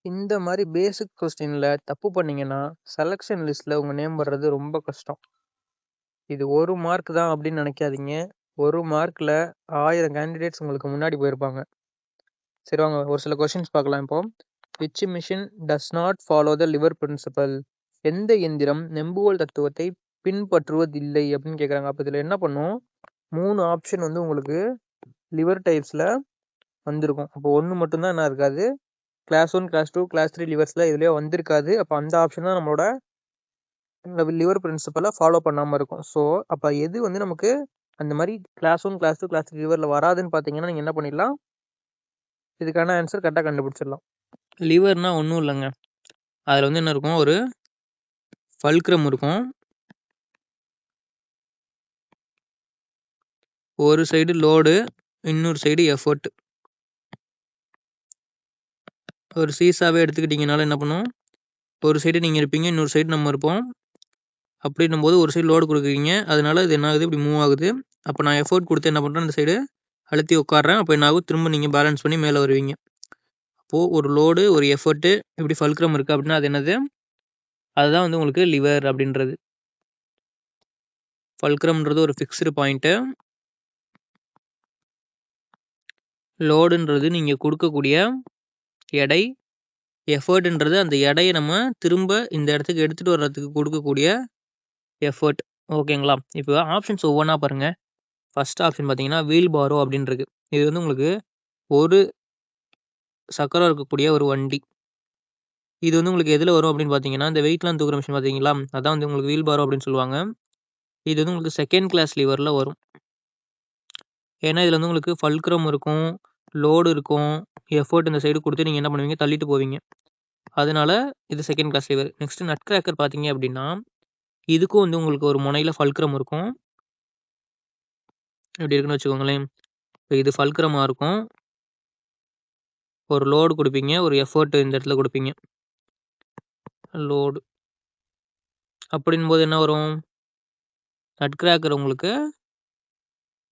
இந்த மாதிரி பேசிக் கொஸ்டின்ல தப்பு பண்ணீங்கன்னா செலெக்ஷன் லிஸ்ட்ல உங்க நேம் வர்றது ரொம்ப கஷ்டம். இது 1 மார்க் தான் அப்படின்னு நினைக்காதீங்க. 1 மார்க்ல 1000 கேண்டிடேட்ஸ் உங்களுக்கு முன்னாடி போயிருப்பாங்க. சரி வாங்க ஒரு சில கொஸ்டின்ஸ் பார்க்கலாம் இப்போ. Which machine does not follow the lever principle? எந்த எந்திரம் நெம்புகோல் தத்துவத்தை பின்பற்றுவதில்லை அப்படின்னு கேட்குறாங்க. அப்போ இதில் என்ன பண்ணும்? 3 ஆப்ஷன் வந்து உங்களுக்கு லிவர் டைப்ஸில் வந்திருக்கும். அப்போ 1 மட்டும்தான் என்ன இருக்காது, கிளாஸ் 1, கிளாஸ் 2, கிளாஸ் 3 லிவர்ஸில் இதுலேயே வந்திருக்காது. அப்போ அந்த ஆப்ஷன் தான் நம்மளோட லிவர் பிரின்சிபலை ஃபாலோ பண்ணாமல் இருக்கும். ஸோ அப்போ எது வந்து நமக்கு அந்த மாதிரி கிளாஸ் 1, கிளாஸ் 2, கிளாஸ் 3 லிவரில் வராதுன்னு பார்த்தீங்கன்னா நீங்கள் என்ன பண்ணிடலாம், இதுக்கான ஆன்சர் கரெக்டாக கண்டுபிடிச்சிடலாம். லிவர்னா ஒன்றும் இல்லைங்க, அதில் வந்து என்ன இருக்கும், ஒரு ஃபல்க்ரம் இருக்கும். ஒரு சைடு லோடு, இன்னொரு சைடு எஃபர்ட். ஒரு சீசாவே எடுத்துக்கிட்டிங்கனாலும் என்ன பண்ணும், ஒரு சைடு நீங்கள் இருப்பீங்க, இன்னொரு சைடு நம்ம இருப்போம். அப்படின்னும் போது ஒரு சைடு லோடு கொடுக்குறீங்க, அதனால இது என்ன ஆகுது, இப்படி மூவ் ஆகுது. அப்போ நான் எஃபோர்ட் கொடுத்து என்ன பண்ணுறேன், இந்த சைடு அழுத்தி உட்காடுறேன். அப்போ என்ன ஆகும், திரும்ப நீங்கள் பேலன்ஸ் பண்ணி மேலே வருவீங்க. அப்போது ஒரு லோடு, ஒரு எஃபர்ட்டு, இப்படி ஃபல்க்ரம் இருக்குது அப்படின்னா அது என்னது, அதுதான் வந்து உங்களுக்கு லிவர் அப்படின்றது. ஃபல்க்ரம்ன்றது ஒரு ஃபிக்ஸ்டு பாயிண்ட்டு, லோடுன்றது நீங்கள் கொடுக்கக்கூடிய எடை, எஃபர்ட்ன்றது அந்த எடையை நம்ம திரும்ப இந்த இடத்துக்கு எடுத்துகிட்டு வர்றதுக்கு கொடுக்கக்கூடிய எஃபர்ட். ஓகேங்களா? இப்போ ஆப்ஷன்ஸ் ஒவ்வொன்றா பாருங்கள். ஃபர்ஸ்ட் ஆப்ஷன் பார்த்தீங்கன்னா வீல் பாரோ அப்படின்னு இருக்கு. இது வந்து உங்களுக்கு ஒரு சக்கரம் இருக்கக்கூடிய ஒரு வண்டி. இது வந்து உங்களுக்கு எதில் வரும் அப்படின்னு பார்த்தீங்கன்னா, இந்த வெயிட்லாம் தூக்குற மிஷின் பார்த்தீங்களா, அதான் வந்து உங்களுக்கு வீல் பாரோ அப்படின்னு சொல்லுவாங்க. இது வந்து உங்களுக்கு செகண்ட் கிளாஸ் லிவரில் வரும். ஏன்னா இதில் வந்து உங்களுக்கு ஃபல்க்ரம் இருக்கும், லோடு இருக்கும், எஃபோர்ட் இந்த சைடு கொடுத்து நீங்கள் என்ன பண்ணுவீங்க, தள்ளிட்டு போவீங்க. அதனால இது second class lever. Next nut cracker பார்த்தீங்க அப்படின்னா, இதுக்கும் வந்து உங்களுக்கு ஒரு முனையில் ஃபல்க்ரம் இருக்கும். இப்படி இருக்குன்னு வச்சுக்கோங்களேன். இப்போ இது ஃபல்க்ரமாக இருக்கும், ஒரு லோடு கொடுப்பீங்க, ஒரு எஃபோர்ட் இந்த இடத்துல கொடுப்பீங்க, லோடு. அப்படின் போது என்ன வரும், நட் கிராக்கர் உங்களுக்கு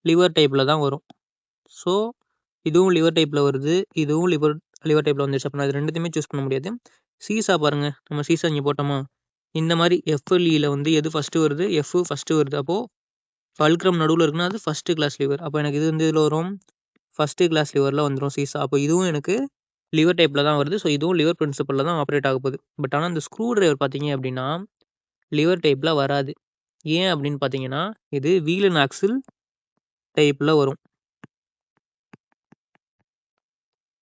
லிவர் டைப்பில் தான் வரும். ஸோ இதுவும் லிவர் டைப்பில் வருது, இதுவும் லிவர் டைப்பில் வந்துச்சு. அப்போ நான் இது ரெண்டுத்தையுமே சூஸ் பண்ண முடியாது. சீசா பாருங்கள், நம்ம சீசா இங்கே போட்டோமா, இந்த மாதிரி எஃப்எல்இயில் வந்து எது ஃபஸ்ட்டு வருது, எஃப் ஃபஸ்ட்டு வருது. அப்போது ஃபல்க்ரம் நடுவில் இருக்குன்னா அது ஃபஸ்ட்டு கிளாஸ் லிவர். அப்போ எனக்கு இது வந்து இதில் வரும், ஃபஸ்ட்டு கிளாஸ் லிவரில் வந்துடும் சீசா. அப்போ இதுவும் எனக்கு லிவர் டைப்பில் தான் வருது. ஸோ இதுவும் லிவர் பிரின்சிபலில் தான் ஆப்ரேட் ஆக போகுது. பட் ஆனால் இந்த ஸ்க்ரூ டிரைவர் பார்த்தீங்க அப்படின்னா லிவர் டைப்பில் வராது. ஏன் அப்படின்னு பார்த்தீங்கன்னா இது வீல் அண்ட் ஆக்சில் டைப்பில் வரும்.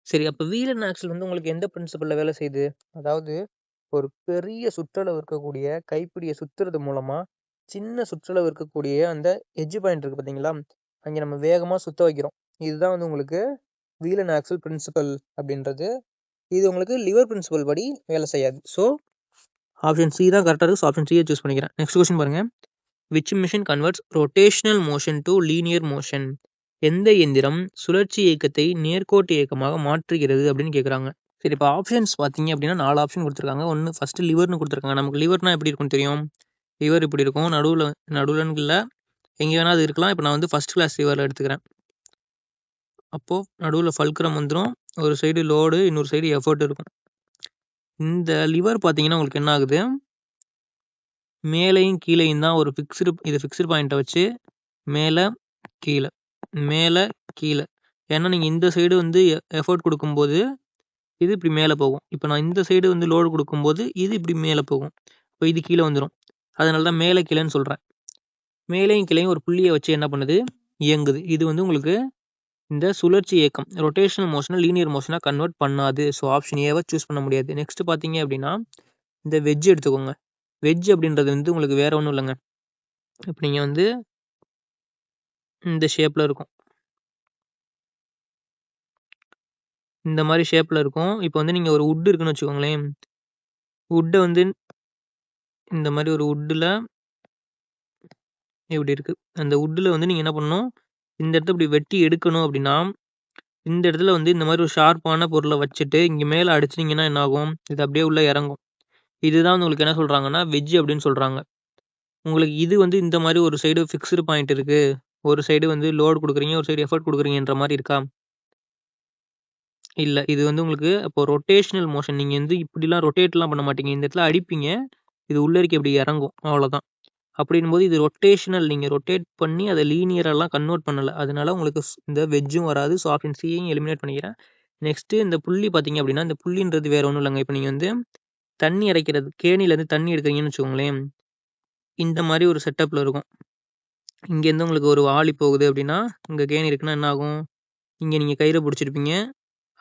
சரி, அப்போ வீல் அண்ட் ஆக்சில் வந்து உங்களுக்கு எந்த பிரின்சிபலில் வேலை செய்யுது, அதாவது ஒரு பெரிய சுற்றளவு இருக்கக்கூடிய கைப்பிடியை சுற்றுறது மூலமாக சின்ன சுற்றளவு இருக்கக்கூடிய அந்த எட்ஜ் பாயிண்ட் இருக்குது பார்த்தீங்களா, அங்கே நம்ம வேகமாக சுற்ற வைக்கிறோம். இதுதான் வந்து உங்களுக்கு வீல் அண்ட் ஆக்சில் பிரின்சிபல் அப்படின்றது. இது உங்களுக்கு லிவர் பிரின்சிபல் படி வேலை செய்யாது. ஸோ ஆப்ஷன் சி தான் கரெக்டாக இருக்குது. ஸோ ஆப்ஷன் சியை சூஸ் பண்ணிக்கிறேன். நெக்ஸ்ட் கொஸ்டின் பாருங்கள். Which machine converts rotational motion to linear motion? எந்த எந்திரம் சுழற்சி இயக்கத்தை நேர்கோட்டு இயக்கமாக மாற்றுகிறது அப்படின்னு கேட்குறாங்க. சரி, இப்போ ஆப்ஷன்ஸ் பார்த்தீங்க அப்படின்னா 4 ஆப்ஷன் கொடுத்துருக்காங்க. ஒன்று ஃபஸ்ட்டு லிவர்னு கொடுத்துருக்காங்க. நமக்கு லிவர்னா எப்படி இருக்கும்னு தெரியும், லிவர் இப்படி இருக்கும், நடுவில் இல்லை, எங்கே வேணால் அது இருக்கலாம். இப்போ நான் வந்து ஃபஸ்ட் கிளாஸ் லிவரில் எடுத்துக்கிறேன். அப்போது நடுவில் ஃபல்க்ரம் வந்துடும், ஒரு சைடு லோடு, இன்னொரு சைடு எஃபோர்ட் இருக்கும். இந்த லிவர் பார்த்தீங்கன்னா உங்களுக்கு என்ன ஆகுது, மேலேயும் கீழேயும் தான் ஒரு ஃபிக்ஸ்டு பாயிண்ட்டை வச்சு மேலே கீழே மேலே கீழே. ஏன்னா நீங்கள் இந்த சைடு வந்து எஃபோர்ட் கொடுக்கும்போது இது இப்படி மேலே போகும். இப்போ நான் இந்த சைடு வந்து லோடு கொடுக்கும்போது இது இப்படி மேலே போகும். இப்போ இது கீழே வந்துடும். அதனால தான் மேலே கீழேன்னு சொல்கிறேன். மேலேயும் கீழேயும் ஒரு புள்ளியை வச்சு என்ன பண்ணுது, இயங்குது. இது வந்து உங்களுக்கு இந்த சுழற்சி இயக்கம் ரொட்டேஷனல் மோஷனை லீனியர் மோஷனாக கன்வெர்ட் பண்ணாது. ஸோ ஆப்ஷன் ஏவை சூஸ் பண்ண முடியாது. நெக்ஸ்ட் பார்த்தீங்க அப்படின்னா இந்த வெஜ் எடுத்துக்கோங்க. வெஜ் அப்படின்றது வந்து உங்களுக்கு வேற ஒன்றும் இல்லைங்க. இப்போ நீங்கள் வந்து இந்த ஷேப்பில் இருக்கும், இந்த மாதிரி ஷேப்பில் இருக்கும். இப்போ வந்து நீங்கள் ஒரு வுட் இருக்குன்னு வச்சுக்கோங்களேன், வுட்டை வந்து இந்த மாதிரி ஒரு வுட்டில் இப்படி இருக்குது. அந்த வுட்டில் வந்து நீங்கள் என்ன பண்ணணும், இந்த இடத்த இப்படி வெட்டி எடுக்கணும் அப்படின்னா இந்த இடத்துல வந்து இந்த மாதிரி ஒரு ஷார்ப்பான பொருளை வச்சுட்டு இங்கே மேலே அடிச்சிட்டிங்கன்னா என்ன ஆகும், இது அப்படியே உள்ளே இறங்கும். இதுதான் வந்து உங்களுக்கு என்ன சொல்கிறாங்கன்னா வெஜ் அப்படின்னு சொல்கிறாங்க. உங்களுக்கு இது வந்து இந்த மாதிரி ஒரு சைடு ஃபிக்ஸ்டு பாயிண்ட் இருக்குது, ஒரு சைடு வந்து லோடு கொடுக்குறீங்க, ஒரு சைடு எஃபர்ட் கொடுக்குறீங்கன்ற மாதிரி இருக்கா, இல்ல. இது வந்து உங்களுக்கு அப்போ ரொட்டேஷனல் மோஷன். நீங்க வந்து இப்படிலாம் ரொட்டேட்லாம் பண்ண மாட்டீங்க. இந்த இடத்துல அடிப்பீங்க. இது உள்ளரிக்க இப்படி இறங்கும். அவ்வளோதான். அப்படின்னும்போது இது ரொட்டேஷனல். நீங்க ரொட்டேட் பண்ணி அத லீனியராலாம் கன்வெர்ட் பண்ணல. அதனால உங்களுக்கு இந்த வெட்ஜும் வராது. ஸோ ஆப்ஷன் சியையும் எலிமினேட் பண்ணிக்கிறேன். நெக்ஸ்ட்டு இந்த புள்ளி பார்த்தீங்க அப்படின்னா, இந்த புள்ளின்றது வேற ஒண்ணும் இல்லங்க. இப்ப நீங்க வந்து தண்ணி இறைக்கிறது கேணிலேருந்து தண்ணி எடுக்கிறீங்கன்னு வச்சுக்கோங்களேன். இந்த மாரி ஒரு செட்டப்ல இருக்கும். இங்கேருந்து உங்களுக்கு ஒரு ஆழி போகுது அப்படின்னா, இங்க கேணி இருக்குன்னா என்ன ஆகும்? இங்க நீங்க கயிற புடிச்சிருப்பீங்க.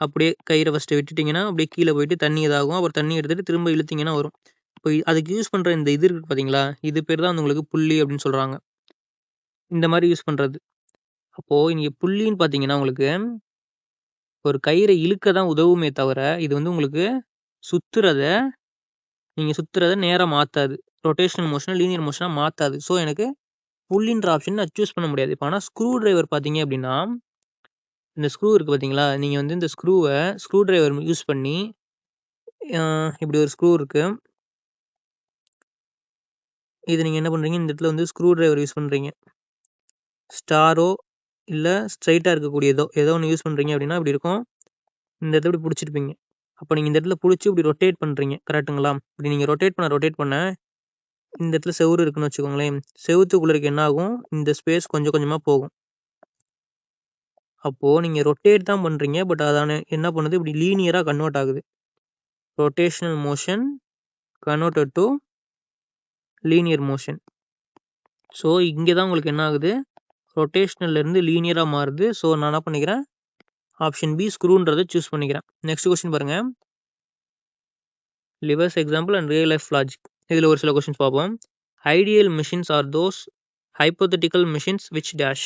அப்படியே கயிற ஃபர்ஸ்ட்டு விட்டுட்டீங்கன்னா, அப்படியே கீழ போயிட்டு தண்ணி இதாகும். அப்புறம் தண்ணி எடுத்துட்டு திரும்ப இழுத்தீங்கன்னா வரும். இப்போ அதுக்கு யூஸ் பண்ற இந்த இது இருக்கு பார்த்தீங்களா? இது பேர் தான் வந்து உங்களுக்கு புள்ளி அப்படின்னு சொல்றாங்க. இந்த மாரி யூஸ் பண்றது. அப்போ இங்க புள்ளின்னு பார்த்தீங்கன்னா, உங்களுக்கு ஒரு கயிற இழுக்க தான் உதவுமே தவிர, இது வந்து உங்களுக்கு சுத்துறத நீங்க சுத்துறத நேரா மாத்தாது. ரொட்டேஷனல் மோஷன லீனியர் மோஷனா மாத்தாது. ஸோ எனக்கு புள்ளின்ற ஆப்ஷன் நான் சூஸ் பண்ண முடியாது. இப்ப ஆனா ஸ்க்ரூ டிரைவர் பார்த்தீங்க அப்படின்னா, இந்த ஸ்க்ரூ இருக்கு பார்த்தீங்களா? நீங்க வந்து இந்த ஸ்க்ரூ டிரைவர் யூஸ் பண்ணி அ இப்படி ஒரு ஸ்க்ரூ இருக்கு. இது நீங்க என்ன பண்றீங்க, இந்த இடத்துல வந்து ஸ்க்ரூ டிரைவர் யூஸ் பண்றீங்க. ஸ்டாரோ இல்ல ஸ்ட்ரெய்ட்டா இருக்கக்கூடியதோ, ஏதோ ஒண்ணு யூஸ் பண்றீங்க அப்படின்னா இப்படி இருக்கும். இந்த இடத்துல இப்படி புடிச்சிருப்பீங்க. அப்ப நீங்க இந்த இடத்துல புடிச்சு இப்படி ரொட்டேட் பண்றீங்க. கரெக்ட்டுங்களா? இப்படி நீங்க ரொட்டேட் பண்ண இந்த இடத்துல செவுரு இருக்குன்னு வச்சுக்கோங்களேன். செவுத்துக்குள்ளருக்கு என்ன ஆகும்? இந்த ஸ்பேஸ் கொஞ்சம் கொஞ்சமா போகும். அப்போ நீங்க ரொட்டேட் தான் பண்றீங்க. பட் அதான என்ன பண்ணுது? இப்படி லீனியரா கன்வெர்ட் ஆகுது. Rotational motion converted to linear motion. So இங்க தான் உங்களுக்கு என்ன ஆகுது? ரொட்டேஷனல்ல இருந்து லீனியரா மாறுது. ஸோ நான் என்ன பண்ணிக்கிறேன்? ஆப்ஷன் பி ஸ்க்ரூன்றத சூஸ் பண்ணிக்கிறேன். நெக்ஸ்ட் கொஸ்டின் பாருங்க. Levers example and real life logic. இதுல ஒரு சில கொஸ்டின்ஸ் பார்ப்போம். Ideal machines are those hypothetical machines which dash.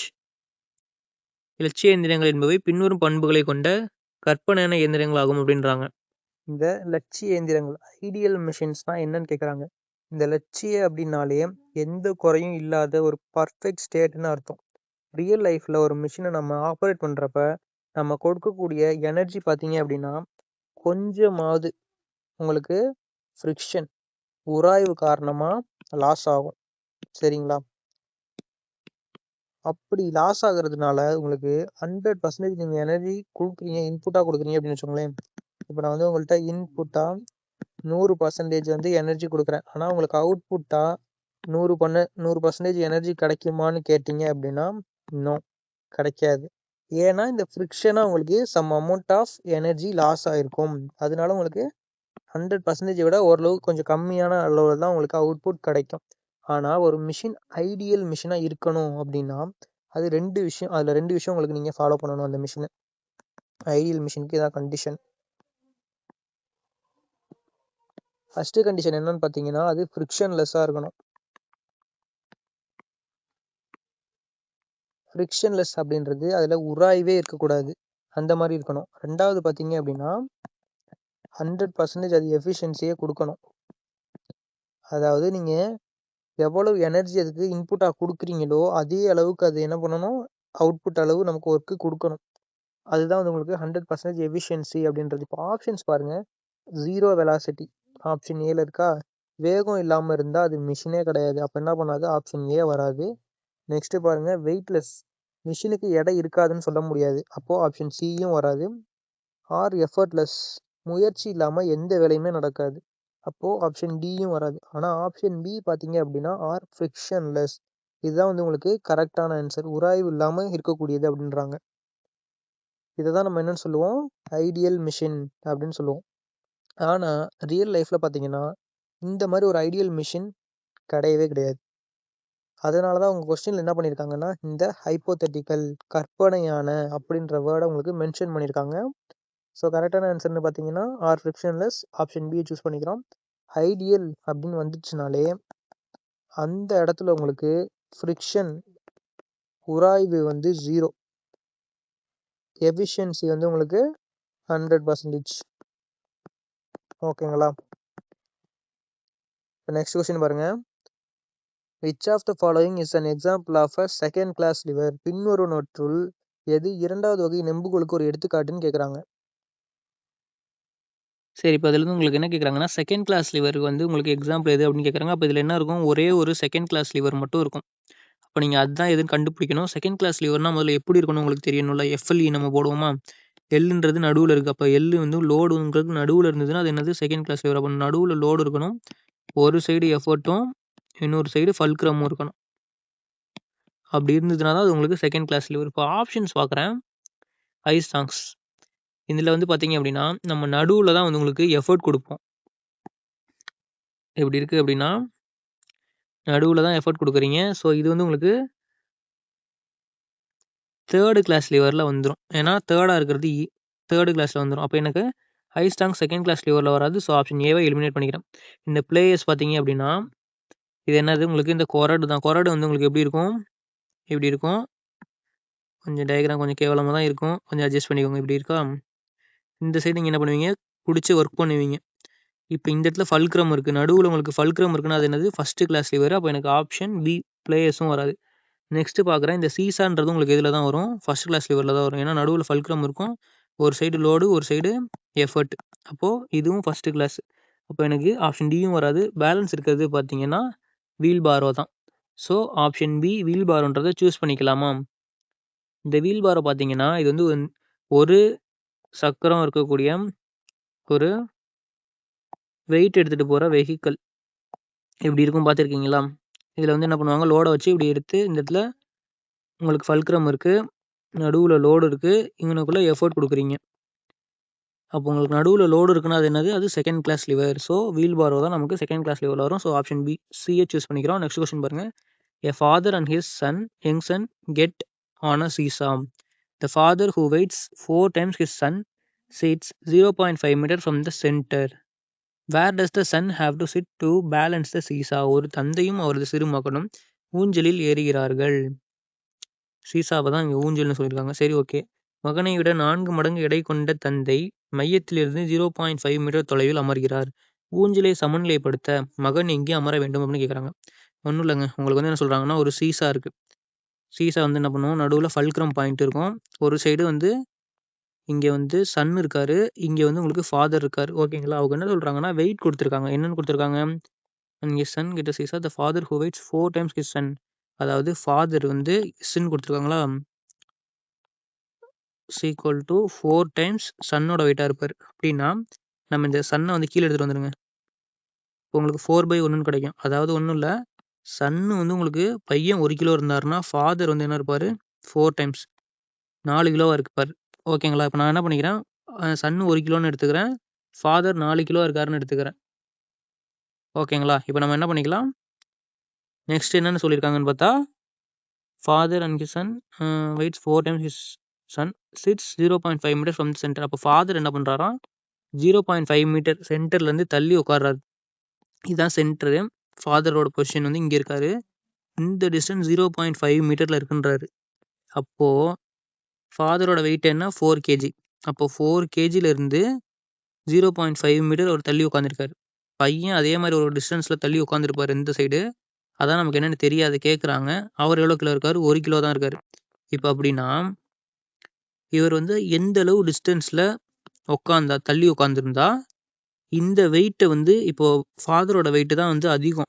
இலட்சிய எந்திரங்கள் என்பவை பின்வரும் பண்புகளை கொண்ட கற்பனையான இயந்திரங்கள் ஆகும் அப்படின்றாங்க. இந்த லட்சிய எந்திரங்கள் ஐடியல் மெஷின்ஸ்னா என்னன்னு கேட்குறாங்க. இந்த லட்சிய அப்படின்னாலே எந்த குறையும் இல்லாத ஒரு பர்ஃபெக்ட் ஸ்டேட்னு அர்த்தம். ரியல் லைஃப்ல ஒரு மிஷினை நம்ம ஆப்ரேட் பண்றப்ப நம்ம கொடுக்கக்கூடிய எனர்ஜி பார்த்தீங்க அப்படின்னா கொஞ்சமாவது உங்களுக்கு ஃப்ரிக்ஷன் உராய்வு காரணமா லாஸ் ஆகும். சரிங்களா? அப்படி லாஸ் ஆகுறதுனால உங்களுக்கு 100% நீங்க எனர்ஜி கொடுக்குறீங்க, இன்புட்டா கொடுக்குறீங்க அப்படின்னு வச்சுக்கோங்களேன். இப்போ நான் வந்து உங்கள்கிட்ட இன்புட்டா 100% வந்து எனர்ஜி கொடுக்குறேன். ஆனால் உங்களுக்கு அவுட்புட்டா 100% எனர்ஜி கிடைக்குமான்னு கேட்டீங்க அப்படின்னா நோ, கிடைக்காது. ஏன்னா இந்த ஃப்ரிக்ஷனாக உங்களுக்கு some amount of energy loss ஆகிருக்கும். அதனால உங்களுக்கு 100% விட ஓரளவு கொஞ்சம் கம்மியான அளவில் தான் உங்களுக்கு அவுட்புட் கிடைக்கும். ஆனால் ஒரு மிஷின் ஐடியல் மிஷினாக இருக்கணும் அப்படின்னா அது ரெண்டு விஷயம், அதில் 2 விஷயம் உங்களுக்கு நீங்கள் ஃபாலோ பண்ணணும். அந்த மிஷினை ஐடியல் மிஷினுக்கு இதான் கண்டிஷன். ஃபஸ்ட்டு கண்டிஷன் என்னன்னு பார்த்தீங்கன்னா அது ஃப்ரிக்ஷன்லெஸ்ஸாக இருக்கணும். ஃப்ரிக்ஷன்லெஸ் அப்படின்றது அதில் உராய்வே இருக்கக்கூடாது, அந்த மாதிரி இருக்கணும். ரெண்டாவது பார்த்தீங்க அப்படின்னா 100% அது எஃபிஷியன்சியே கொடுக்கணும். அதாவது நீங்கள் எவ்வளவு எனர்ஜி அதுக்கு இன்புட்டாக கொடுக்குறீங்களோ அதே அளவுக்கு அது என்ன பண்ணணும், அவுட்புட் அளவு நமக்கு ஒர்க்கு கொடுக்கணும். அதுதான் வந்து உங்களுக்கு 100% எஃபிஷியன்சி அப்படின்றது. இப்போ ஆப்ஷன்ஸ் பாருங்கள். 0 வெலாசிட்டி ஆப்ஷன் ஏல இருக்கா? வேகம் இல்லாமல் இருந்தால் அது மிஷினே கிடையாது. அப்போ என்ன பண்ணாது? ஆப்ஷன் ஏ வராது. நெக்ஸ்ட்டு பாருங்கள். வெயிட்லெஸ் மிஷினுக்கு எடை இருக்காதுன்னு சொல்ல முடியாது. அப்போது ஆப்ஷன் சியும் வராது. ஆர் எஃபர்ட்லெஸ் முயற்சி இல்லாமல் எந்த வேலையுமே நடக்காது. அப்போது ஆப்ஷன் டியும் வராது. ஆனால் ஆப்ஷன் பி பார்த்தீங்க அப்படின்னா ஆர் ஃப்ரிக்ஷன்லெஸ். இதுதான் வந்து உங்களுக்கு கரெக்டான ஆன்சர். உராய்வு இல்லாமல் இருக்கக்கூடியது அப்படின்றாங்க. இதை தான் நம்ம என்னென்னு சொல்லுவோம்? ஐடியல் மிஷின் அப்படின்னு சொல்லுவோம். ஆனால் ரியல் லைஃப்பில் பார்த்தீங்கன்னா இந்த மாதிரி ஒரு ஐடியல் மிஷின் கிடையவே கிடையாது. அதனால தான் உங்கள் கொஸ்டினில் என்ன பண்ணியிருக்காங்கன்னா இந்த ஹைப்போதெட்டிக்கல் கற்பனையான அப்படின்ற வேர்டை உங்களுக்கு மென்ஷன் பண்ணியிருக்காங்க. ஸோ கரெக்டான ஆன்சர்னு பார்த்தீங்கன்னா or frictionless option B choose பண்ணிக்கிறோம். ஐடியல் அப்படின்னு வந்துச்சுனாலே அந்த இடத்துல உங்களுக்கு ஃப்ரிக்ஷன் உராய்வு வந்து 0, எஃபிஷியன்சி வந்து உங்களுக்கு 100%. ஓகேங்களா? இப்போ நெக்ஸ்ட் கொஸ்டின் பாருங்க. Which of the following is an example of a second class lever. பின்வருவனவற்றுள் எது இரண்டாவது வகை நெம்புகளுக்கு ஒரு எடுத்துக்காட்டுன்னு கேட்குறாங்க. சரி, இப்போ அதில் உங்களுக்கு என்ன கேட்குறாங்கன்னா செகண்ட் கிளாஸ் லிவருக்கு வந்து உங்களுக்கு எக்ஸாம்பிள் எது அப்படின்னு கேட்குறாங்க. அப்போ இதில் என்ன இருக்கும்? ஒரே ஒரு செகண்ட் கிளாஸ் லிவர் மட்டும் இருக்கும். அப்போ நீங்கள் அதுதான் எதுன்னு கண்டுபிடிக்கணும். செகண்ட் கிளாஸ் லிவர்னா முதல்ல எப்படி இருக்கணும் உங்களுக்கு தெரியணும்ல. எஃப்எல்இ நம்ம போடுவோமா? எல்லுன்றது நடுவில் இருக்குது. அப்போ எல் வந்து லோடுங்கிறது நடுவில் இருந்ததுன்னா அது என்னது செகண்ட் கிளாஸ் லிவர். அப்போ நடுவில் லோடு இருக்கணும், ஒரு சைடு எஃபர்ட்டும் இன்னொரு சைடு ஃபல்க்ரமும் இருக்கணும். அப்படி இருந்ததுனா தான் அது உங்களுக்கு செகண்ட் கிளாஸ் லிவர். இப்போ ஆப்ஷன்ஸ் பார்க்குறேன். ஐஸ்டாங்ஸ் இதில் வந்து பார்த்தீங்க அப்படின்னா நம்ம நடுவில் தான் வந்து உங்களுக்கு எஃபர்ட் கொடுப்போம். எப்படி இருக்குது அப்படின்னா நடுவில் தான் எஃபர்ட் கொடுக்குறீங்க. ஸோ இது வந்து உங்களுக்கு தேர்டு கிளாஸ் லிவரில் வந்துடும். ஏன்னா தேர்டாக இருக்கிறது தேர்டு கிளாஸில் வந்துடும். அப்போ எனக்கு ஐஸ்டாங் செகண்ட் கிளாஸ் லிவரில் வராது. ஸோ ஆப்ஷன் ஏவை எலிமினேட் பண்ணிக்கிறேன். இந்த பிளேயர்ஸ் பார்த்தீங்க அப்படின்னா இது என்னது உங்களுக்கு இந்த கொரடு தான். கொரடு வந்து உங்களுக்கு எப்படி இருக்கும், இப்படி இருக்கும். கொஞ்சம் டயக்ராம் கொஞ்சம் கேவலமாக தான் இருக்கும், கொஞ்சம் அட்ஜஸ்ட் பண்ணிக்கோங்க. இப்படி இருக்கா, இந்த சைடு நீங்கள் என்ன பண்ணுவீங்க, பிடிச்சி ஒர்க் பண்ணுவீங்க. இப்போ இந்த இடத்துல ஃபல்க்ரம் இருக்குது, நடுவில் உங்களுக்கு ஃபல்க்ரம் இருக்குன்னா அது என்னது ஃபஸ்ட்டு கிளாஸ் லிவர். அப்போ எனக்கு ஆப்ஷன் பி பிளேயர்ஸும் வராது. நெக்ஸ்ட்டு பார்க்குறேன், இந்த சீசான்றது உங்களுக்கு இதில் தான் வரும், ஃபஸ்ட் கிளாஸ் லிவரில் தான் வரும். ஏன்னா நடுவில் ஃபல்க்ரம் இருக்கும், ஒரு சைடு லோடு ஒரு சைடு எஃபர்ட். அப்போது இதுவும் ஃபஸ்ட்டு கிளாஸ். அப்போ எனக்கு ஆப்ஷன் டியும் வராது. பேலன்ஸ் இருக்கிறது பார்த்தீங்கன்னா வீல் பாரோ தான். ஸோ ஆப்ஷன் பி வீல் பாரோன்றதை சூஸ் பண்ணிக்கலாமா. இந்த வீல் பாரோ பார்த்தீங்கன்னா இது வந்து ஒரு சக்கரம் இருக்கக்கூடிய ஒரு வெயிட் எடுத்துகிட்டு போகிற வெஹிக்கிள். இப்படி இருக்கும் பார்த்துருக்கீங்களா. இதில் வந்து என்ன பண்ணுவாங்க, லோடை வச்சு இப்படி எடுத்து இந்த இடத்துல உங்களுக்கு ஃபல்க்ரம் இருக்குது, நடுவில் லோடு இருக்குது, இவனுக்குள்ளே எஃபோர்ட் கொடுக்குறீங்க. அப்போ உங்களுக்கு நடுவில் லோடு இருக்குன்னா அது என்னது, அது second class lever. So wheelbarrow தான் நமக்கு செகண்ட் கிளாஸ் லிவரில் வரும். ஸோ ஆப்ஷன் பி சியை சூஸ் பண்ணிக்கிறோம். நெக்ஸ்ட் கொஸ்டின் பாருங்கள். A father and his young son get on a seesaw. The father, who weighs 4 times his son, sits 0.5 meter from the center. Where does the son have to sit to balance the seesaw? ஒரு தந்தையும் அவரது சிறு மகனும் ஊஞ்சலில் ஏறுகிறார்கள். சீசாவை தான் இங்கே ஊஞ்சல்னு சொல்லியிருக்காங்க. சரி, ஓகே. மகனை விட 4 மடங்கு எடை கொண்ட தந்தை மையத்திலிருந்து 0.5 மீட்டர் தொலைவில் அமர்கிறார். ஊஞ்சலை சமநிலைப்படுத்த மகன் எங்கே அமர வேண்டும் அப்படின்னு கேட்குறாங்க. ஒன்றும் இல்லைங்க, உங்களுக்கு வந்து என்ன சொல்கிறாங்கன்னா, ஒரு சீசா இருக்குது. சீசா வந்து என்ன பண்ணுவோம், நடுவில் ஃபல்க்ரம் பாயிண்ட் இருக்கும். ஒரு சைடு வந்து இங்கே வந்து சன் இருக்கார், இங்கே வந்து உங்களுக்கு ஃபாதர் இருக்கார். ஓகேங்களா. அவங்க என்ன சொல்கிறாங்கன்னா வெயிட் கொடுத்துருக்காங்க. என்னென்னு கொடுத்துருக்காங்க, இங்கே சன் கிட்ட seesaw the father who weights 4 times his son. அதாவது ஃபாதர் வந்து இஸ்ன்னு கொடுத்துருக்காங்களா, ஈக்குவல் டு 4 times சன்னோட வெயிட்டாக இருப்பார். அப்படின்னா நம்ம இந்த சன்னை வந்து கீழே எடுத்துகிட்டு வந்துடுங்க. இப்போ உங்களுக்கு 4/1 கிடைக்கும். அதாவது ஒன்றும் இல்லை, சன்னு வந்து உங்களுக்கு பையன் 1 கிலோ இருந்தாருன்னா ஃபாதர் வந்து என்ன இருப்பார், 4 times 4 கிலோவாக இருப்பார். ஓகேங்களா. இப்போ நான் என்ன பண்ணிக்கிறேன், சன்னு 1 கிலோன்னு எடுத்துக்கிறேன், ஃபாதர் 4 கிலோ இருக்காருன்னு எடுத்துக்கிறேன். ஓகேங்களா. இப்போ நம்ம என்ன பண்ணிக்கலாம், நெக்ஸ்ட் என்னென்னு சொல்லியிருக்காங்கன்னு பார்த்தா, father and his son weighs 4 times his son sits 0.5 metre from the centre. அப்போ ஃபாதர் என்ன பண்ணுறாராம், 0.5 மீட்டர் சென்டர்லேருந்து தள்ளி உட்கார்றாரு. இதுதான் சென்டரு. ஃபாதரோட பொசிஷன் வந்து இங்கே இருக்காரு. இந்த டிஸ்டன்ஸ் 0.5 மீட்டரில் இருக்குன்றாரு. அப்போது ஃபாதரோட வெயிட் என்ன, 4 kg. அப்போது 4 kgலேருந்து 0.5 மீட்டர் அவர் தள்ளி உட்காந்துருக்காரு. பையன் அதே மாதிரி ஒரு டிஸ்டன்ஸில் தள்ளி உட்காந்துருப்பார் இந்த சைடு. அதான் நமக்கு என்னென்னு தெரியாது, கேட்குறாங்க. அவர் எவ்வளோ கிலோ இருக்கார், 1 கிலோ தான் இருக்கார். இப்போ அப்படின்னா இவர் வந்து எந்த அளவு டிஸ்டன்ஸில் தள்ளி உட்காந்துருந்தா இந்த வெயிட்டை வந்து, இப்போது ஃபாதரோட வெயிட்டு தான் வந்து அதிகம்.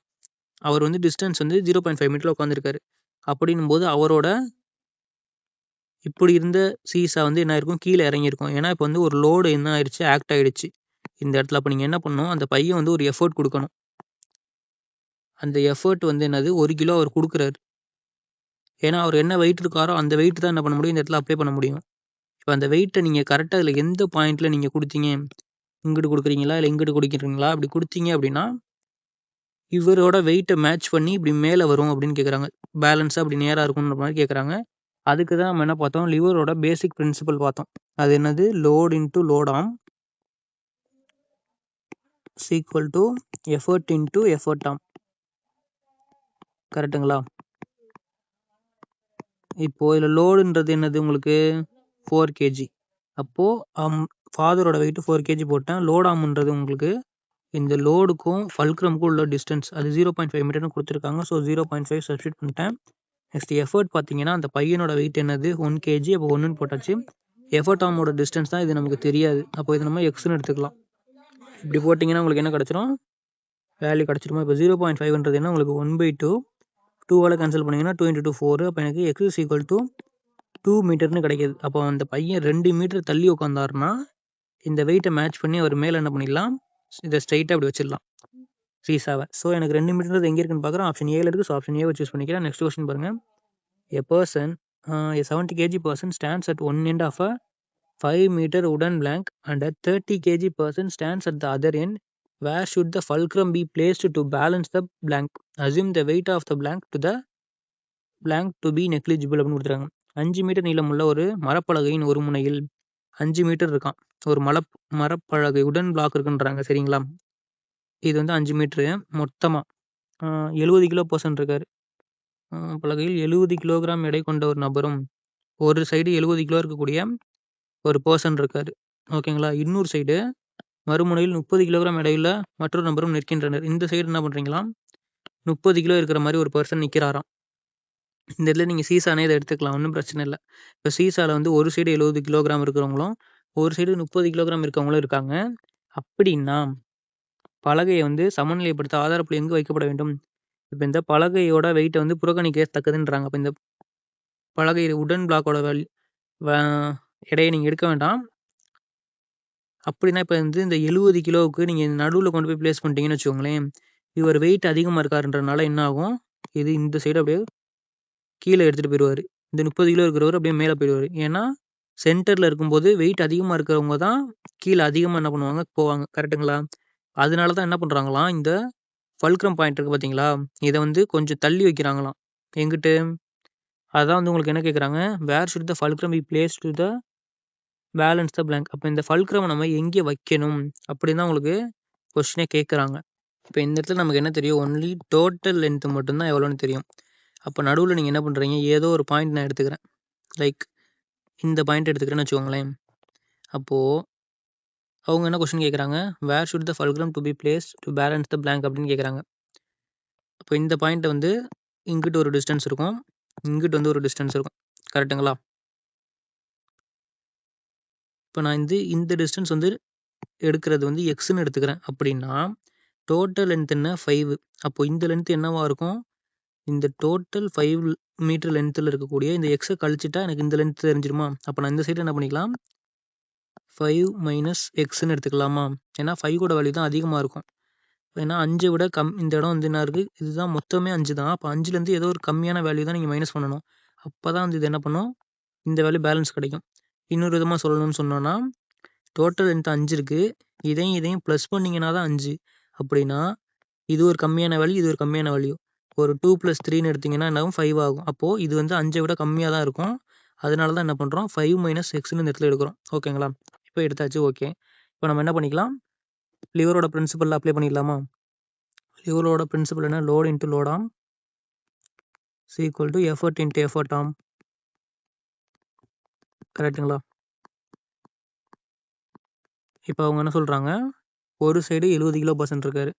அவர் வந்து டிஸ்டன்ஸ் வந்து 0.5 மீட்டரில் உட்காந்துருக்காரு. அப்படின்னும் போது அவரோட இப்படி இருந்த சீசா வந்து என்ன இருக்கும், கீழே இறங்கியிருக்கும். ஏன்னா இப்போ வந்து ஒரு லோடு என்ன ஆயிடுச்சு, ஆக்ட் ஆகிடுச்சு இந்த இடத்துல. அப்போ நீங்கள் என்ன பண்ணணும், அந்த பையன் வந்து ஒரு எஃபர்ட் கொடுக்கணும். அந்த எஃபர்ட் வந்து என்னது, 1 கிலோ அவர் கொடுக்குறாரு. ஏன்னா அவர் என்ன வெயிட் இருக்காரோ அந்த வெயிட் தான் என்ன பண்ண முடியும், இந்த இடத்துல அப்ளை பண்ண முடியும். இப்போ அந்த வெயிட்டை நீங்கள் கரெக்டாக இதில் எந்த பாயிண்ட்டில் நீங்கள் கொடுத்தீங்க, இங்கிட்டு கொடுக்குறீங்களா இல்லை இங்கிட்டு கொடுக்குறீங்களா, அப்படி கொடுத்தீங்க அப்படின்னா இவரோட வெயிட்டை மேட்ச் பண்ணி இப்படி மேலே வரும் அப்படின்னு கேட்குறாங்க. பேலன்ஸாக அப்படி நேராக இருக்கும்ன்ற மாதிரி கேட்குறாங்க. அதுக்கு தான் நம்ம என்ன பார்த்தோம், லிவரோட பேசிக் பிரின்சிபல் பார்த்தோம். அது என்னது, load into load arm equal to effort into effort arm. கரெக்டுங்களா. இப்போது இதில் லோடுன்றது என்னது உங்களுக்கு 4 kg. அப்போது ஃபாதரோட வெயிட்டு 4 kg போட்டேன். லோட் ஆர்ம்ன்றது உங்களுக்கு இந்த லோடுக்கும் ஃபல்க்ரமுக்கும் உள்ள டிஸ்டன்ஸ் அது 0.5 மீட்டர்னு கொடுத்துருக்காங்க. ஸோ 0.5 சப்ஸ்டியூட் பண்ணிட்டேன். நெக்ஸ்ட் எஃபர்ட் பார்த்தீங்கன்னா அந்த பையனோட வெயிட் என்னது 1 kg. அப்போ 1ன்னு போட்டாச்சு. எஃபர்ட் ஆர்மோட டிஸ்டன்ஸ் தான், இது நமக்கு தெரியாது. அப்போ இது நம்ம எக்ஸ்ன்னு எடுத்துக்கலாம். இப்படி போட்டிங்கன்னா உங்களுக்கு என்ன கிடச்சிரும், வேல்யூ கிடச்சிருமா. இப்போ 0.5ன்றது என்ன உங்களுக்கு 1/2, 2ஆல் கேன்சல் பண்ணிங்கன்னா 2 × 2 4. அப்போ எனக்கு எக்ஸ் ஈக்குவல் டு 2 மீட்டர்னு கிடைக்கிது. அப்போ அந்த பையன் 2 மீட்டர் தள்ளி உட்காந்தாருன்னா இந்த வெயிட்டை மேட்ச் பண்ணி அவர் மேலே என்ன பண்ணிடலாம், இதை ஸ்ட்ரைட்டாக அப்படி வச்சிடலாம் சீசாவை. ஸோ எனக்கு 2 மீட்டர் எங்கே இருக்குன்னு பார்க்குறேன். ஆப்ஷன் ஏல இருக்குது. ஸோ ஆப்ஷன் ஏவை சூஸ் பண்ணிக்கிறேன். நெக்ஸ்ட் கொஸ்டின் பாருங்கள். A person, a 70 kg person stands at one end of a 5 meter wooden plank and a 30 kg person stands at the other end. Where should the fulcrum be placed to balance the plank? Assume the weight of the plank to be negligible அப்படின்னு கொடுத்துருக்காங்க. 5 metre நீளமுள்ள ஒரு மரப்பலகையின் ஒரு முனையில் 5 metre இருக்கான். ஒரு மரப்பலகை உடன் black இருக்குன்றாங்க. சரிங்களா? இது வந்து 5 மீட்ரு மொத்தமாக 70 கிலோ பர்சன் இருக்காரு. பலகையில் 70 கிலோகிராம் எடை கொண்ட ஒரு நபரும் ஒரு சைடு 70 கிலோ இருக்கக்கூடிய ஒரு பர்சன் இருக்காரு. ஓகேங்களா? இன்னொரு சைடு மறுமுனையில் 30 கிலோகிராம் எடையுள்ள மற்றொரு நபரும் நிற்கின்றனர். இந்த சைடு என்ன பண்ணுறீங்களா, 30 கிலோ இருக்கிற மாதிரி ஒரு பர்சன் நிற்கிறாராம். இந்த இடத்துல நீங்கள் சீசானே இதை எடுத்துக்கலாம், ஒன்றும் பிரச்சனை இல்லை. இப்போ சீசாவில் வந்து ஒரு சைடு 70 கிலோகிராம் இருக்கிறவங்களும் ஒரு சைடு 30 கிலோகிராம் இருக்கவங்களும் இருக்காங்க. அப்படின்னா பலகையை வந்து சமநிலைப்படுத்த ஆதாரப்புள்ளி எங்கு வைக்கப்பட வேண்டும்? இப்போ இந்த பலகையோட வெயிட்டை வந்து புறக்கணிக்கத்தக்கதுன்றாங்க. அப்போ இந்த பலகை உடன் பிளாக்கோட எடையை நீங்கள் எடுக்க வேண்டாம். அப்படின்னா இப்போ வந்து இந்த 70 கிலோவுக்கு நீங்கள் நடுவில் கொண்டு போய் பிளேஸ் பண்ணிட்டீங்கன்னு வச்சுக்கோங்களேன், இவர் வெயிட் அதிகமாக இருக்காருன்றனால என்ன ஆகும், இது இந்த சைடு அப்படியே கீழே எடுத்துகிட்டு போயிடுவார். இந்த 30 கிலோ இருக்கிறவர் அப்படியே மேலே போயிடுவார். ஏன்னா சென்டரில் இருக்கும்போது வெயிட் அதிகமாக இருக்கிறவங்க தான் கீழே அதிகமாக என்ன பண்ணுவாங்க, போவாங்க. கரெக்டுங்களா? அதனால தான் என்ன பண்ணுறாங்களாம், இந்த ஃபல்க்ரம் பாயிண்ட் இருக்குது பார்த்தீங்களா, இதை வந்து கொஞ்சம் தள்ளி வைக்கிறாங்களாம். எங்கிட்டு? அதான் வந்து உங்களுக்கு என்ன கேட்குறாங்க, where should the fulcrum be place to the balance the plank. அப்போ இந்த ஃபல்க்ரம் நம்ம எங்கே வைக்கணும் அப்படின்னு தான் உங்களுக்கு கொஸ்டினே கேட்குறாங்க. இப்போ இந்த இடத்துல நமக்கு என்ன தெரியும், ஒன்லி டோட்டல் லென்த்து மட்டும்தான் எவ்வளோன்னு தெரியும். அப்போ நடுவில் நீங்கள் என்ன பண்ணுறீங்க, ஏதோ ஒரு பாயிண்ட் நான் எடுத்துக்கிறேன், லைக் இந்த பாயிண்ட் எடுத்துக்கிறேன்னு வச்சுக்கோங்களேன். அப்போது அவங்க என்ன கொஸ்டின் கேட்குறாங்க, where should the fulcrum to be place to balance the plank அப்படின்னு கேட்குறாங்க. அப்போ இந்த பாயிண்ட்டை வந்து இங்கிட்டு ஒரு டிஸ்டன்ஸ் இருக்கும், இங்கிட்டு வந்து ஒரு டிஸ்டன்ஸ் இருக்கும். கரெக்டுங்களா? இப்போ நான் இந்த டிஸ்டன்ஸ் வந்து எடுக்கிறது வந்து எக்ஸ்ன்னு எடுத்துக்கிறேன். அப்படின்னா டோட்டல் லென்த் என்ன, 5. அப்போ இந்த லென்த் என்னவா இருக்கும், இந்த டோட்டல் 5 மீட்டர் லென்த்தில் இருக்கக்கூடிய இந்த எக்ஸை கழிச்சிட்டா எனக்கு இந்த லென்த் தெரிஞ்சிருமா? அப்போ நான் இந்த சைடு என்ன பண்ணிக்கலாம், 5 மைனஸ் எக்ஸ்ன்னு எடுத்துக்கலாமா? ஏன்னா 5ஓட வேல்யூ தான் அதிகமாக இருக்கும். ஏன்னா 5 விட இந்த இடம் வந்து என்ன இருக்குது, இதுதான் மொத்தமே 5 தான். அப்போ 5லேருந்து ஏதோ ஒரு கம்மியான வேல்யூ தான் நீங்கள் மைனஸ் பண்ணணும். அப்போ தான் வந்து இது என்ன பண்ணும், இந்த வேல்யூ பேலன்ஸ் கிடைக்கும். இன்னொரு விதமாக சொல்லணும்னு சொன்னோன்னா, டோட்டல் லென்த் 5 இருக்குது, இதையும் ப்ளஸ் பண்ணிங்கன்னா தான் 5. அப்படின்னா இது ஒரு கம்மியான வேல்யூ, இது ஒரு கம்மியான வேல்யூ. ஒரு 2 + 3ன்னு எடுத்திங்கன்னா என்ன ஆகும், 5 ஆகும். அப்போது இது வந்து 5ஐ விட கம்மியாக தான் இருக்கும். அதனால தான் என்ன பண்ணுறோம், 5 மைனஸ் எக்ஸ்ன்னு இந்த இடத்துல எடுக்கிறோம். ஓகேங்களா? இப்போ எடுத்தாச்சு. ஓகே, இப்போ நம்ம என்ன பண்ணிக்கலாம், லிவரோட பிரின்சிபலில் அப்ளை பண்ணிடலாமா? லிவரோட பிரின்சிபல் என்ன, load into load arm is equal to effort into effort arm. கரெக்டுங்களா? இப்போ அவங்க என்ன சொல்கிறாங்க, ஒரு சைடு 70 கிலோ பர்சன்ட் இருக்காரு.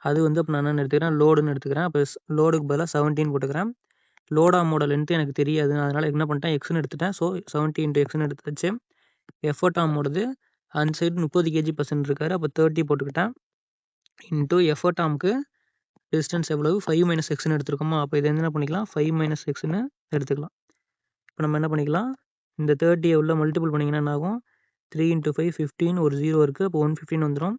அது வந்து அப்போ நான் என்ன எடுத்துக்கிறேன், லோடுன்னு எடுத்துக்கிறேன். அப்போ லோடுக்கு பதிலாக 17 போட்டுக்கிறேன். லோட் ஆர்மோட லென்த்து எனக்கு தெரியாது, அதனால் என்ன பண்ணிட்டேன், எக்ஸ்ன்னு எடுத்துட்டேன். ஸோ 70 இன்ட்டு எக்ஸ்ன்னு எடுத்துச்சு. எஃபர்ட் ஆர்மோடது அந்த சைடு 30 கேஜி பர்சன்ட் இருக்காரு. அப்போ 30 போட்டுக்கிட்டேன். இன்ட்டு எஃபர்ட் ஆர்முக்கு டிஸ்டன்ஸ் எவ்வளவு, 5 மைனஸ் எக்ஸ்ன்னு எடுத்துருக்கோமா? அப்போ இதை என்ன பண்ணிக்கலாம், 5 மைனஸ் எக்ஸ்ன்னு எடுத்துக்கலாம். இப்போ நம்ம என்ன பண்ணிக்கலாம், இந்த 30 உள்ள மல்டிபிள் பண்ணிங்கன்னா என்ன ஆகும், 3 × 5 15, ஒரு 0 இருக்குது. அப்போ 115 வந்துடும்.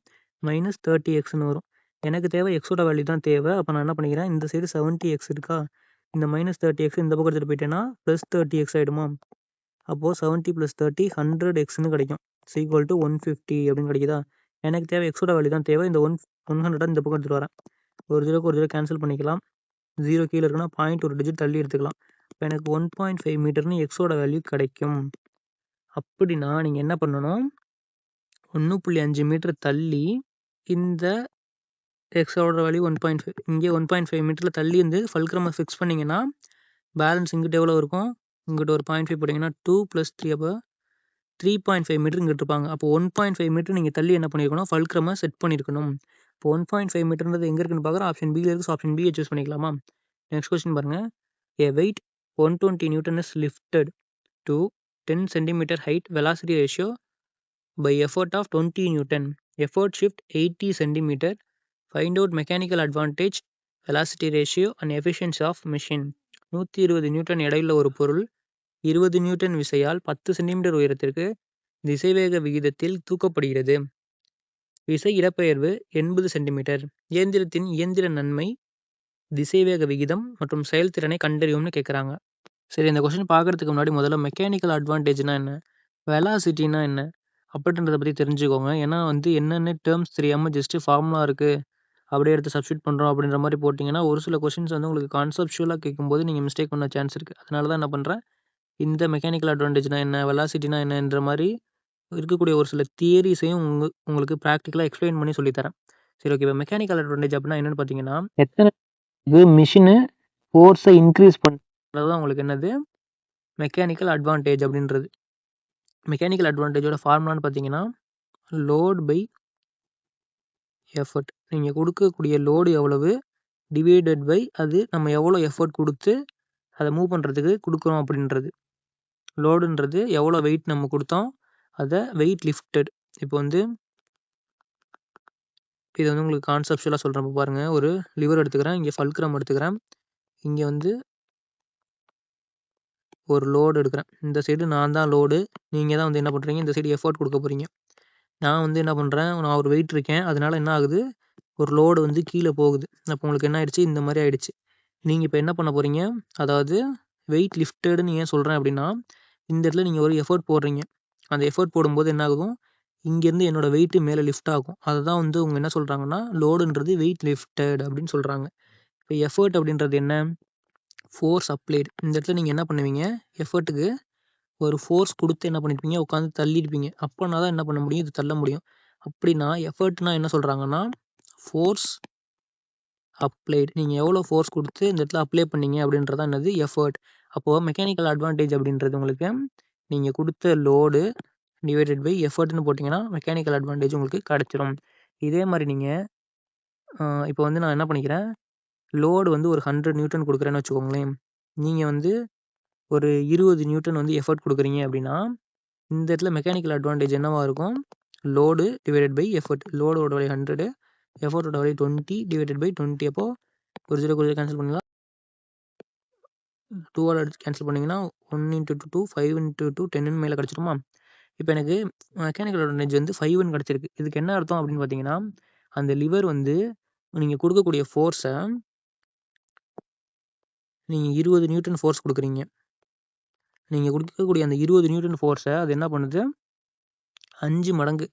மைனஸ் 30 எக்ஸ்ன்னு வரும். எனக்கு தேவை எக்ஸோட வேல்யூ தான் தேவை. அப்போ நான் என்ன பண்ணிக்கிறேன், இந்த சைடு 70 எக்ஸ் இருக்கா, இந்த மைனஸ் 30 எக்ஸ் இந்த பக்கம் எடுத்துகிட்டு போயிட்டேன்னா ப்ளஸ் 30 எக்ஸ் ஆகிடுமா? அப்போது 70 + 30 100 எக்ஸ்ன்னு கிடைக்கும். ஈக்குவல் டு 150 அப்படின்னு கிடைக்குதா? எனக்கு தேவை எக்ஸோட வேல்யூ தான் தேவை. இந்த 100 இந்த பக்கம் எடுத்துகிட்டு வரேன். ஒரு 0 கேன்சல் பண்ணிக்கலாம். 0 கீழே இருக்குன்னா பாயிண்ட் ஒரு டிஜிட் தள்ளி எடுத்துக்கலாம். இப்போ எனக்கு 1.5 மீட்டர்னு எக்ஸோட வேல்யூ கிடைக்கும். அப்படின்னா நீங்கள் என்ன பண்ணணும், 1.5 மீட்டர் தள்ளி இந்த எக்ஸோட வேல்யூ 1.5, இங்கே 1.5 மீட்டரில் தள்ளி இருந்து ஃபல்க்ரமை ஃபிக்ஸ் பண்ணிங்கன்னா பேலன்ஸ் இங்கிட்ட எவ்வளோ இருக்கும், இங்கிட்ட ஒரு 0.5 போட்டிங்கன்னா 2 + 3, அப்போ 3.5 மீட்டர் இங்கிட்டு இருப்பாங்க. அப்போ 1.5 மீட்டர் நீங்கள் தள்ளி என்ன பண்ணியிருக்கணும், ஃபல்க்ரமை செட் பண்ணியிருக்கணும். இப்போ 1.5 மீட்டர்ன்றது எங்கே இருக்குன்னு பார்க்குறோம், ஆப்ஷன் பியில் இருக்குது. ஆப்ஷன் பியை சூஸ் பண்ணிக்கலாமா? நெக்ஸ்ட் கொஸ்டின் பாருங்கள். A weight 120 Newton is lifted to 10 cm height, velocity ratio by effort of 20 Newton. Effort shift 80 cm. Find out mechanical advantage, velocity ratio and efficiency of machine. 120 Newton எடையுள்ள ஒரு பொருள் 20 Newton விசையால் 10 centimetre உயரத்திற்கு திசைவேக விகிதத்தில் தூக்கப்படுகிறது. விசை இடப்பெயர்வு 80 சென்டிமீட்டர். இயந்திரத்தின் இயந்திர நன்மை, திசைவேக விகிதம் மற்றும் செயல்திறனை கண்டறியும்னு கேட்குறாங்க. சரி, இந்த கொஸ்டின் பார்க்கறதுக்கு முன்னாடி முதல்ல மெக்கானிக்கல் அட்வான்டேஜ்னா என்ன, வெலாசிட்டினா என்ன அப்படின்றத பற்றி தெரிஞ்சுக்கோங்க. ஏன்னா என்னென்ன டேர்ம்ஸ் தெரியாமல் ஜஸ்ட்டு ஃபார்முலா இருக்குது அப்படியே எடுத்து சப்ஸ்டியூட் பண்ணுறோம் அப்படின்ற மாதிரி போட்டிங்கன்னா ஒரு சில கொஸ்டின்ஸ் உங்களுக்கு கான்செப்ஷுவலாக கேட்கும்போது நீங்கள் மிஸ்டேக் பண்ண சான்ஸ் இருக்குது. அதனால தான் என்ன பண்ணுறேன், இந்த மெக்கானிக்கல் அட்வான்டேஜ்னா என்ன, வெலாசிட்டினா என்னன்ற மாதிரி இருக்கக்கூடிய ஒரு சில தியரிஸையும் உங்களுக்கு ப்ராக்டிக்கலாக எக்ஸ்பிளைன் பண்ணி சொல்லித்தரேன். சரி, ஓகே. இப்போ மெக்கானிக்கல் அட்வான்டேஜ் அப்படின்னா என்னென்னு பார்த்தீங்கன்னா, எத்தனை மிஷினு ஃபோர்ஸை இன்க்ரீஸ் பண்ணுறது தான் உங்களுக்கு என்னது மெக்கானிக்கல் அட்வான்டேஜ் அப்படின்றது. மெக்கானிக்கல் அட்வான்டேஜோட ஃபார்முலான்னு பார்த்தீங்கன்னா லோட் பை எஃபர்ட். நீங்கள் கொடுக்கக்கூடிய லோடு எவ்வளவு டிவைடட் பை அது நம்ம எவ்வளோ எஃபர்ட் கொடுத்து அதை மூவ் பண்ணுறதுக்கு கொடுக்குறோம் அப்படின்றது. லோடுன்றது எவ்வளோ வெயிட் நம்ம கொடுத்தோம், அதை வெயிட் லிஃப்டட். இப்போ இது உங்களுக்கு கான்செப்ஷுவலாக சொல்கிறேன். பாருங்கள், ஒரு லிவர் எடுத்துக்கிறேன், இங்கே ஃபல்க்ரம் எடுத்துக்கிறேன், இங்கே ஒரு லோடு எடுக்கிறேன். இந்த சைடு நான் தான் லோடு, நீங்கள் தான் என்ன பண்ணுறீங்க, இந்த சைடு எஃபர்ட் கொடுக்க போகிறீங்க. நான் என்ன பண்ணுறேன், நான் ஒரு வெயிட் இருக்கேன், அதனால என்ன ஆகுது, ஒரு லோடு கீழே போகுது. அப்போ உங்களுக்கு என்ன ஆயிடுச்சு, இந்த மாதிரி ஆயிடுச்சு. நீங்கள் இப்போ என்ன பண்ண போகிறீங்க, அதாவது வெயிட் லிஃப்டடுன்னு ஏன் சொல்கிறேன் அப்படின்னா, இந்த இடத்துல நீங்கள் ஒரு எஃபர்ட் போடுறீங்க. அந்த எஃபர்ட் போடும்போது என்ன ஆகும், இங்கேருந்து என்னோட வெயிட்டு மேலே லிஃப்ட் ஆகும். அதை தான் அவங்க என்ன சொல்கிறாங்கன்னா லோடுன்றது வெயிட் லிஃப்டட் அப்படின்னு சொல்கிறாங்க. இப்போ எஃபர்ட் அப்படின்றது என்ன, ஃபோர்ஸ் அப்ளைடு. இந்த இடத்துல நீங்கள் என்ன பண்ணுவீங்க, எஃபர்ட்டுக்கு ஒரு ஃபோர்ஸ் கொடுத்து என்ன பண்ணியிருப்பீங்க, உட்காந்து தள்ளியிருப்பீங்க. அப்போனா தான் என்ன பண்ண முடியும், இது தள்ள முடியும். அப்படின்னா எஃபர்ட்னா என்ன சொல்கிறாங்கன்னா ஃபோர்ஸ் அப்ளைடு. நீங்கள் எவ்வளோ ஃபோர்ஸ் கொடுத்து இந்த இடத்துல அப்ளை பண்ணீங்க அப்படின்றதான் என்னது எஃபர்ட். அப்போது மெக்கானிக்கல் அட்வான்டேஜ் அப்படின்றது உங்களுக்கு நீங்கள் கொடுத்த லோடு டிவைடட் பை எஃபர்ட்னு போட்டிங்கன்னா மெக்கானிக்கல் அட்வான்டேஜ் உங்களுக்கு கிடச்சிரும். இதே மாதிரி நீங்கள் இப்போ நான் என்ன பண்ணிக்கிறேன், லோடு ஒரு 100 நியூட்டன் கொடுக்குறேன்னு வச்சுக்கோங்களேன். நீங்கள் ஒரு 20 நியூட்டன் எஃபர்ட் கொடுக்குறீங்க அப்படின்னா இந்த இடத்துல மெக்கானிக்கல் அட்வான்டேஜ் என்னவாக இருக்கும், லோடு டிவைடட் பை எஃபர்ட். லோடோட வழி 100, எஃபர்ட்டோட வழி 20 டிவைடட் பை 20. அப்போ ஒரு 0 கேன்சல் பண்ணிக்கலாம், 2 எடுத்து கேன்சல் பண்ணிங்கன்னா 1 × 2 5 × 2 10 மேலே கிடச்சிருமா. இப்போ எனக்கு மெக்கானிக்கல் அட்வான்டேஜ் 5 கிடச்சிருக்கு. இதுக்கு என்ன அர்த்தம் அப்படின்னு பார்த்தீங்கன்னா, அந்த லிவர் நீங்கள் கொடுக்கக்கூடிய ஃபோர்ஸை நீங்கள் 20 நியூட்டன் ஃபோர்ஸ் கொடுக்குறீங்க. நீங்கள் கொடுக்கக்கூடிய அந்த 20 நியூட்டன் ஃபோர்ஸை அது என்ன பண்ணுது, 5 மடங்கு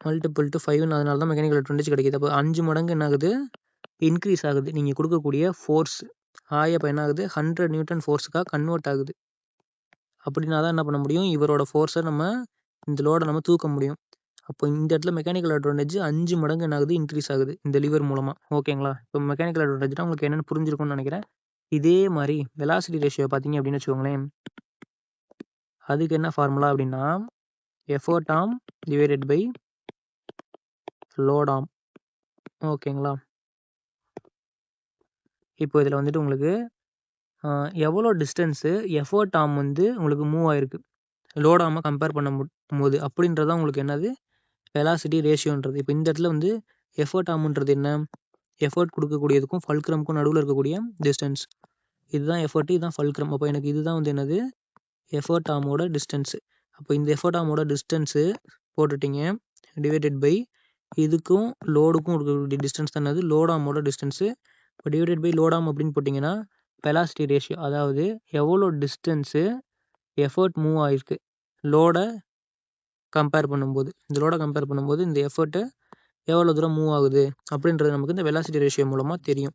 மல்டிபிள் டு 5. அதனால தான் மெக்கானிக்கல் அட்வான்டேஜ் கிடைக்கிது. அப்போ 5 மடங்கு என்ன ஆகுது, இன்க்ரீஸ் ஆகுது நீங்கள் கொடுக்கக்கூடிய ஃபோர்ஸ். அப்போ என்ன ஆகுது, 100 நியூட்டன் ஃபோர்ஸுக்காக கன்வெர்ட் ஆகுது. அப்படின்னா தான் என்ன பண்ண முடியும், இவரோட ஃபோர்ஸை இந்த லோடை நம்ம தூக்க முடியும். அப்போ இந்த இடத்துல மெக்கானிக்கல் அட்வான்டேஜ் 5 மடங்கு என்ன ஆகுது, இன்க்ரீஸ் ஆகுது இந்த லிவர் மூலமாக. ஓகேங்களா. இப்போ மெக்கானிக்கல் அட்வான்டேஜ்னா உங்களுக்கு என்னென்னு புரிஞ்சிருக்கும்னு நினைக்கிறேன். இதே மாதிரி வெலாசிட்டி ரேஷியோ பார்த்தீங்க அப்படின்னு வச்சுக்கோங்களேன், அதுக்கு என்ன ஃபார்முலா அப்படின்னா effort arm divided by load arm. ஓகேங்களா. இப்போ இதில் உங்களுக்கு எவ்வளோ டிஸ்டன்ஸு எஃபர்ட் ஆர்ம் உங்களுக்கு மூவ் ஆகிருக்கு லோட் ஆர்மை கம்பேர் பண்ணும்போது அப்படின்றதான் உங்களுக்கு என்னது வெலாசிட்டி ரேஷியோன்றது. இப்போ இந்த இடத்துல எஃபர்ட் ஆர்ம்ன்றது என்ன, எஃபர்ட் கொடுக்கக்கூடியதுக்கும் ஃபல்க்ரமுக்கும் நடுவில் இருக்கக்கூடிய டிஸ்டன்ஸ். இதுதான் எஃபர்ட், இதுதான் ஃபல்க்ரம். அப்போ எனக்கு இதுதான் என்னது எஃபர்ட் ஆர்மோட டிஸ்டன்ஸு. அப்போ இந்த எஃபர்ட் ஆர்மோட டிஸ்டன்ஸு போட்டுட்டிங்க டிவைடட் பை இதுக்கும் லோடுக்கும் இருக்கக்கூடிய டிஸ்டன்ஸ் தான் என்னது லோட் ஆர்மோட டிஸ்டன்ஸு. இப்போ டிவைடட் பை லோட் ஆர்ம் அப்படின்னு போட்டிங்கன்னா வெலாசிட்டி ரேஷியோ, அதாவது எவ்வளோ டிஸ்டன்ஸு எஃபர்ட் மூவ் ஆகிருக்கு லோடை கம்பேர் பண்ணும்போது. இந்த லோடை கம்பேர் பண்ணும்போது இந்த எஃபர்ட்டு எவ்வளோ தூரம் மூவ் ஆகுது அப்படின்றது நமக்கு இந்த வெலாசிட்டி ரேஷியோ மூலமாக தெரியும்.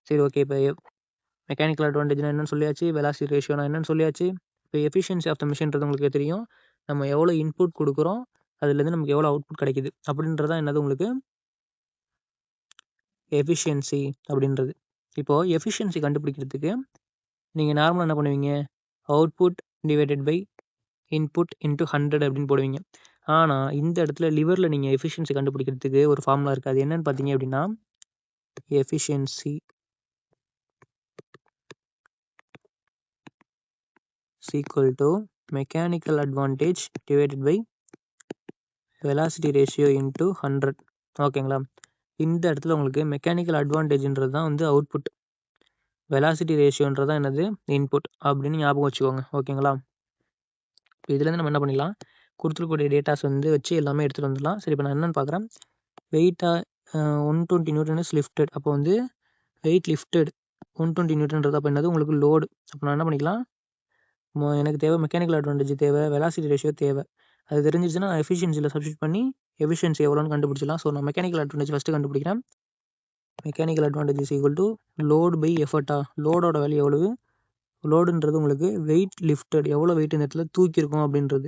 சரி, ஓகே. இப்போ மெக்கானிக்கல் அட்வான்டேஜ்னா என்னன்னு சொல்லியாச்சு, வெலாசிட்டி ரேஷியோனா என்னன்னு சொல்லியாச்சு. இப்போ எஃபிஷியன்சி ஆஃப் த மிஷின்றது உங்களுக்கு தெரியும். நம்ம எவ்வளோ இன்புட் கொடுக்குறோம், அதுலேருந்து நமக்கு எவ்வளோ அவுட்புட் கிடைக்குது அப்படின்றதான் என்னது உங்களுக்கு எஃபிஷியன்சி அப்படின்றது. இப்போது எஃபிஷியன்சி கண்டுபிடிக்கிறதுக்கு நீங்கள் நார்மலாக என்ன பண்ணுவீங்க, output divided by input into 100 அப்படின்னு போடுவீங்க. ஆனால் இந்த இடத்துல லிவரில் நீங்கள் எஃபிஷியன்சி கண்டுபிடிக்கிறதுக்கு ஒரு ஃபார்முலா இருக்குது. அது என்னன்னு பார்த்தீங்க அப்படின்னா efficiency equal to mechanical advantage divided by velocity ratio into 100. ஓகேங்களா. இந்த இடத்துல உங்களுக்கு மெக்கானிக்கல் அட்வான்டேஜ்ன்றது தான் அவுட்புட். வெலாசிட்டி ரேஷியோன்றது தான் என்னது இன்புட் அப்படின்னு ஞாபகம் வச்சுக்கோங்க. ஓகேங்களா? இப்போ இதுலேருந்து நம்ம என்ன பண்ணிடலாம், கொடுத்துருக்கக்கூடிய டேட்டாஸ் வந்து வச்சு எல்லாமே எடுத்துகிட்டு வந்துடலாம். சரி, இப்போ நான் என்னென்னு பார்க்குறேன். வெயிட்டாக 120 நியூட்டன் இஸ் லிஃப்டட். அப்போ வந்து வெயிட் லிஃப்டட் 120 நியூட்டன்றது அப்போ என்னது உங்களுக்கு லோடு. அப்போ நான் என்ன பண்ணிக்கலாம், எனக்கு தேவை மெக்கானிக்கல் அட்வான்டேஜ் தேவை, வெலாசிட்டி ரேஷியோ தேவை. அது தெரிஞ்சிச்சுன்னா நான் எஃபிஷியன்சியில் சப்ஸ்டிட் பண்ணி எஃபிஷியன்சி எவ்வளோன்னு கண்டுபிடிச்சிடலாம். ஸோ நான் மெக்கானிக்கல் அட்வான்டேஜ் ஃபஸ்ட்டு கண்டுபிடிக்கிறேன். Mechanical advantage is equal to load by எஃபர்ட்டா. லோடோட வேல்யூ எவ்வளவு, லோடுன்றது உங்களுக்கு வெயிட் லிஃப்டட், எவ்வளோ வெயிட் இந்த இடத்துல தூக்கியிருக்கோம் அப்படின்றது.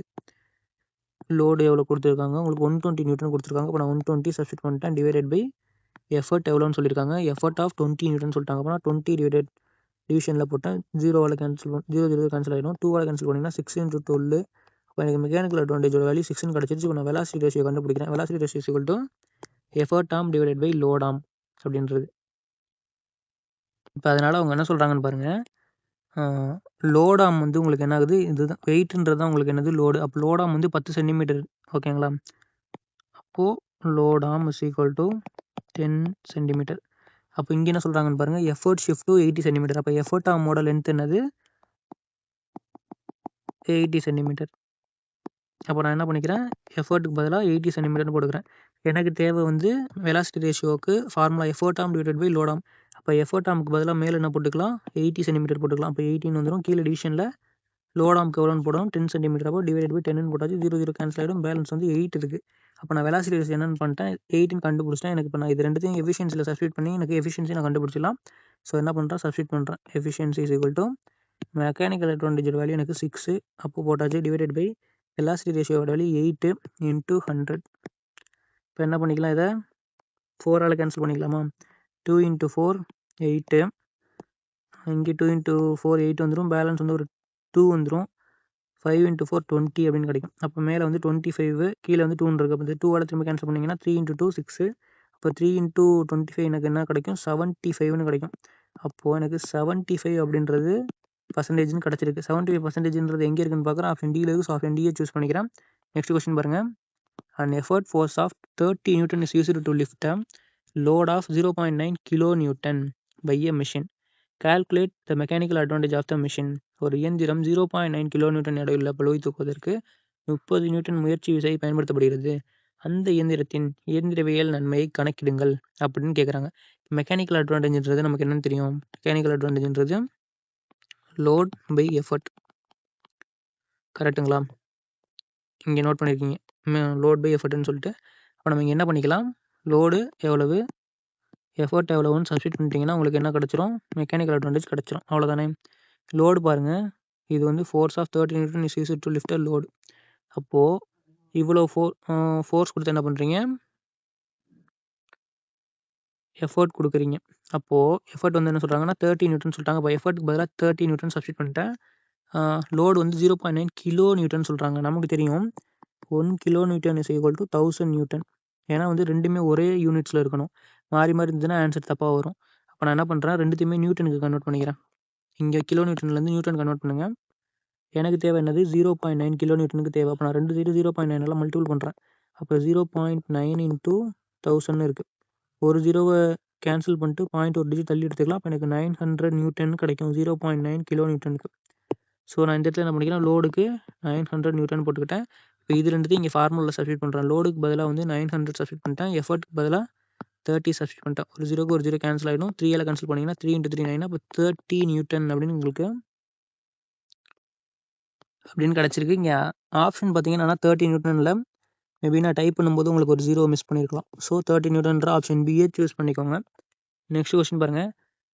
லோடு எவ்வளோ கொடுத்துருக்காங்க உங்களுக்கு, 120 நியூட்டன் கொடுத்துருக்காங்க. இப்போ நான் 120 சப்ஸ்டிட் பண்ணிட்டேன். டிவைடட் பை எஃபர்ட் எவ்வளோன்னு சொல்லியிருக்காங்க. எஃபர்ட் ஆஃப் 20 நியூட்டன் சொல்லிட்டாங்க. அப்போ நான் 20 டிவைடட் டிவிஷனில் போட்டேன். 0வால் கேன்சல் 0 கேன்சல் ஆகிடும். 2வால் கேன்சல் பண்ணிங்கன்னா 6 × 12. இப்போ எனக்கு மெக்கானிக்கல் அட்வான்டேஜோட வேல்யூ 6ன்னு கிடச்சிருச்சு. இப்போ நான் வெலாசிட்டி ரேஷியோ கண்டுபிடிக்கிறேன். Velocity ratio equal to effort ஆம் டிவைடட் பை லோட் ஆம் அப்படின்றது. இப்போ அதனால் அவங்க என்ன சொல்கிறாங்கன்னு பாருங்கள். லோட் ஆம் வந்து உங்களுக்கு என்ன ஆகுது, இதுதான் வெயிட்ன்றது தான் உங்களுக்கு என்னது லோடு. அப்போ லோட் ஆம் வந்து 10 சென்டிமீட்டர். ஓகேங்களா? அப்போது load am is equal to 10 centimetre. அப்போ இங்கே என்ன சொல்கிறாங்கன்னு பாருங்கள், எஃபர்ட் ஷிஃப்ட் டு 80 சென்டிமீட்டர். அப்போ எஃபர்ட் ஆமோட லென்த் என்னது 80 சென்டிமீட்டர். அப்போ நான் என்ன பண்ணிக்கிறேன், எஃபர்ட்டுக்கு பதிலாக 80 சென்டிமீட்டர்னு போட்டுக்கிறேன். எனக்கு தேவை வந்து வெலாசிட்டி ரேஷியோவுக்கு ஃபார்முலா எஃபர்ட் ஆம் டிவைடட் பை லோட் ஆம். அப்போ எஃபர்ட் ஆமுக்கு பதிலாக மேலே என்ன போட்டுக்கலாம், 80 சென்டிமீட்டர் போட்டுக்கலாம். அப்போ 18 வந்துடும். கீழே டிவிஷனில் லோட் ஆமுக்கு எவ்வளோன்னு போடணும், 10 சென்டிமீட்டர். அப்போ டிவைட் பை 10ன்னு போட்டாச்சு. 0 கேன்சல் ஆகிடும். பேலன்ஸ் வந்து 8 இருக்குது. அப்போ நான் வெலாசிட்டி ரேஷியோ என்னென்னு பண்ணிட்டேன், 8ன்னு கண்டுபிடிச்சிட்டேன். எனக்கு இப்போ நான் இது ரெண்டுத்தையும் எஃபிஷியன்சியில் சப்ஸ்டிட் பண்ணி எனக்கு எஃபிஷியன்சி நான் கண்டுபிடிச்சிடலாம். ஸோ என்ன பண்ணுறேன், சப்ஸ்டிட் பண்ணுறேன். Efficiency is equal to mechanical advantage value எனக்கு 6, அப்போ போட்டாச்சு. டிவைடட் பை வெலாசிட்டி ரேஷியோட வேல்யூ 8 × 100. இப்போ என்ன பண்ணிக்கலாம், இதை 4ஆல் கேன்சல் பண்ணிக்கலாமா. 2 × 4 8. இங்கே 2 × 4 8 வந்துடும். பேலன்ஸ் வந்து ஒரு 2 வந்துடும். 5 × 4 20 அப்படின்னு கிடைக்கும். அப்போ மேலே வந்து 25, கீழே வந்து 2 இருக்குது. அப்போ 2ஆல் திரும்ப கேன்சல் பண்ணிங்கன்னா 3 × 2 6. அப்போ 3 × 25 எனக்கு என்ன கிடைக்கும், 75ன்னு கிடைக்கும். அப்போது எனக்கு 75 அப்படின்றது பர்சன்டேஜ்னு கிடச்சிருக்கு. 75% எங்கே இருக்குன்னு பார்க்குறேன். ஆப்ஷன் டியில் இருக்குது. ஸோ ஆப்ஷன் டியை சூஸ் பண்ணிக்கிறேன். நெக்ஸ்ட் கொஸ்டின் பாருங்கள். An effort force of 30 Newton is used to lift a load of 0.9 kN by a machine. Calculate the mechanical advantage of the machine. ஒரு இயந்திரம் 0.9 kN எடையுள்ள பளுவை தூக்குவதற்கு 30 நியூட்டன் முயற்சி விசை பயன்படுத்தப்படுகிறது. அந்த இயந்திரத்தின் இயந்திரவியல் நன்மையை கணக்கிடுங்கள் அப்படின்னு கேட்குறாங்க. மெக்கானிக்கல் அட்வான்டேஜ்ன்றது நமக்கு என்னென்னு தெரியும். மெக்கானிக்கல் அட்வான்டேஜ்ன்றது லோட் பை எஃபர்ட். கரெக்டுங்களா? இங்கே நோட் பண்ணியிருக்கீங்க லோட் பை எஃபர்ட்னு சொல்லிட்டு. அப்போ நம்ம இங்கே என்ன பண்ணிக்கலாம், லோடு எவ்வளவு எஃபர்ட் எவ்வளவுன்னு சப்ஸ்டிட் பண்ணிட்டீங்கன்னா உங்களுக்கு என்ன கிடச்சிரும், மெக்கானிக்கல் அட்வான்டேஜ் கிடச்சிரும். அவ்வளோதானே. லோடு பாருங்கள், இது வந்து force of 30 newton is used to lift a load. அப்போது இவ்வளோ ஃபோர்ஸ் கொடுத்து என்ன பண்ணுறீங்க, எஃபர்ட் கொடுக்குறீங்க. அப்போது எஃபர்ட் வந்து என்ன சொல்கிறாங்கன்னா 30 நியூட்டன் சொல்லிட்டாங்க. அப்போ எஃபர்ட்டுக்கு பதிலாக 30 நியூட்டன் சப்ஸ்டிட் பண்ணிட்டேன். லோடு வந்து 0.9 கிலோ நியூட்டன் சொல்கிறாங்க. நமக்கு தெரியும் 1 kilo Newton is equal to 1000 Newton. ஏன்னா வந்து ரெண்டுமே ஒரே யூனிட்ஸில் இருக்கணும். மாறி மாறி இருந்ததுன்னா ஆன்சர் தப்பாக வரும். அப்போ நான் என்ன பண்ணுறேன், ரெண்டுத்தையுமே நியூட்டனுக்கு கன்வெர்ட் பண்ணிக்கிறேன். இங்கே கிலோ நியூட்டன்லேருந்து நியூட்டன் கன்வெர்ட் பண்ணுங்கள். எனக்கு தேவை என்னது 0.9 கிலோ நியூட்டனுக்கு தேவை. அப்போ நான் ரெண்டு சைடு 0.9 மல்டிபிள் பண்ணுறேன். அப்போ 0.9 × 1000 இருக்குது. ஒரு 0வை கேன்சல் பண்ணிட்டு பாயிண்ட் ஒரு டிஜிட் தள்ளி எடுத்துக்கலாம். அப்போ எனக்கு 900 நியூட்டன் கிடைக்கும் 0.9 கிலோ நியூட்டனுக்கு. ஸோ நான் இந்த இடத்துல என்ன பண்ணிக்கிறேன், லோடுக்கு 900 நியூட்டன் போட்டுக்கிட்டேன். இப்போ இது ரெண்டுத்தையும் இங்கே ஃபார்முலாவில் சப்ஸ்டிட் பண்ணுறேன். லோடுக்கு பதிலாக வந்து 900 சப்ஸ்டிட் பண்ணிட்டேன். எஃபர்ட்டுக்கு பதிலாக 30 சப்ஸ்டிட் பண்ணிட்டேன். ஒரு 0க்கு ஒரு 0 கேன்சல் ஆகிடும். 3ஆல் கேன்சல் பண்ணிங்கன்னா 3 × 3 9. அப்போ 30 நியூட்டன் அப்படின்னு உங்களுக்கு அப்படின்னு கிடச்சிருக்கு. இங்கே ஆப்ஷன் பார்த்தீங்கன்னா 30 நியூட்டனில் மேபி நான் டைப் பண்ணும்போது உங்களுக்கு ஒரு 0 மிஸ் பண்ணியிருக்கலாம். ஸோ 30 நியூட்டன்ற ஆப்ஷன் பியை சூஸ் பண்ணிக்கோங்க. நெக்ஸ்ட் கொஸ்டின் பாருங்கள்.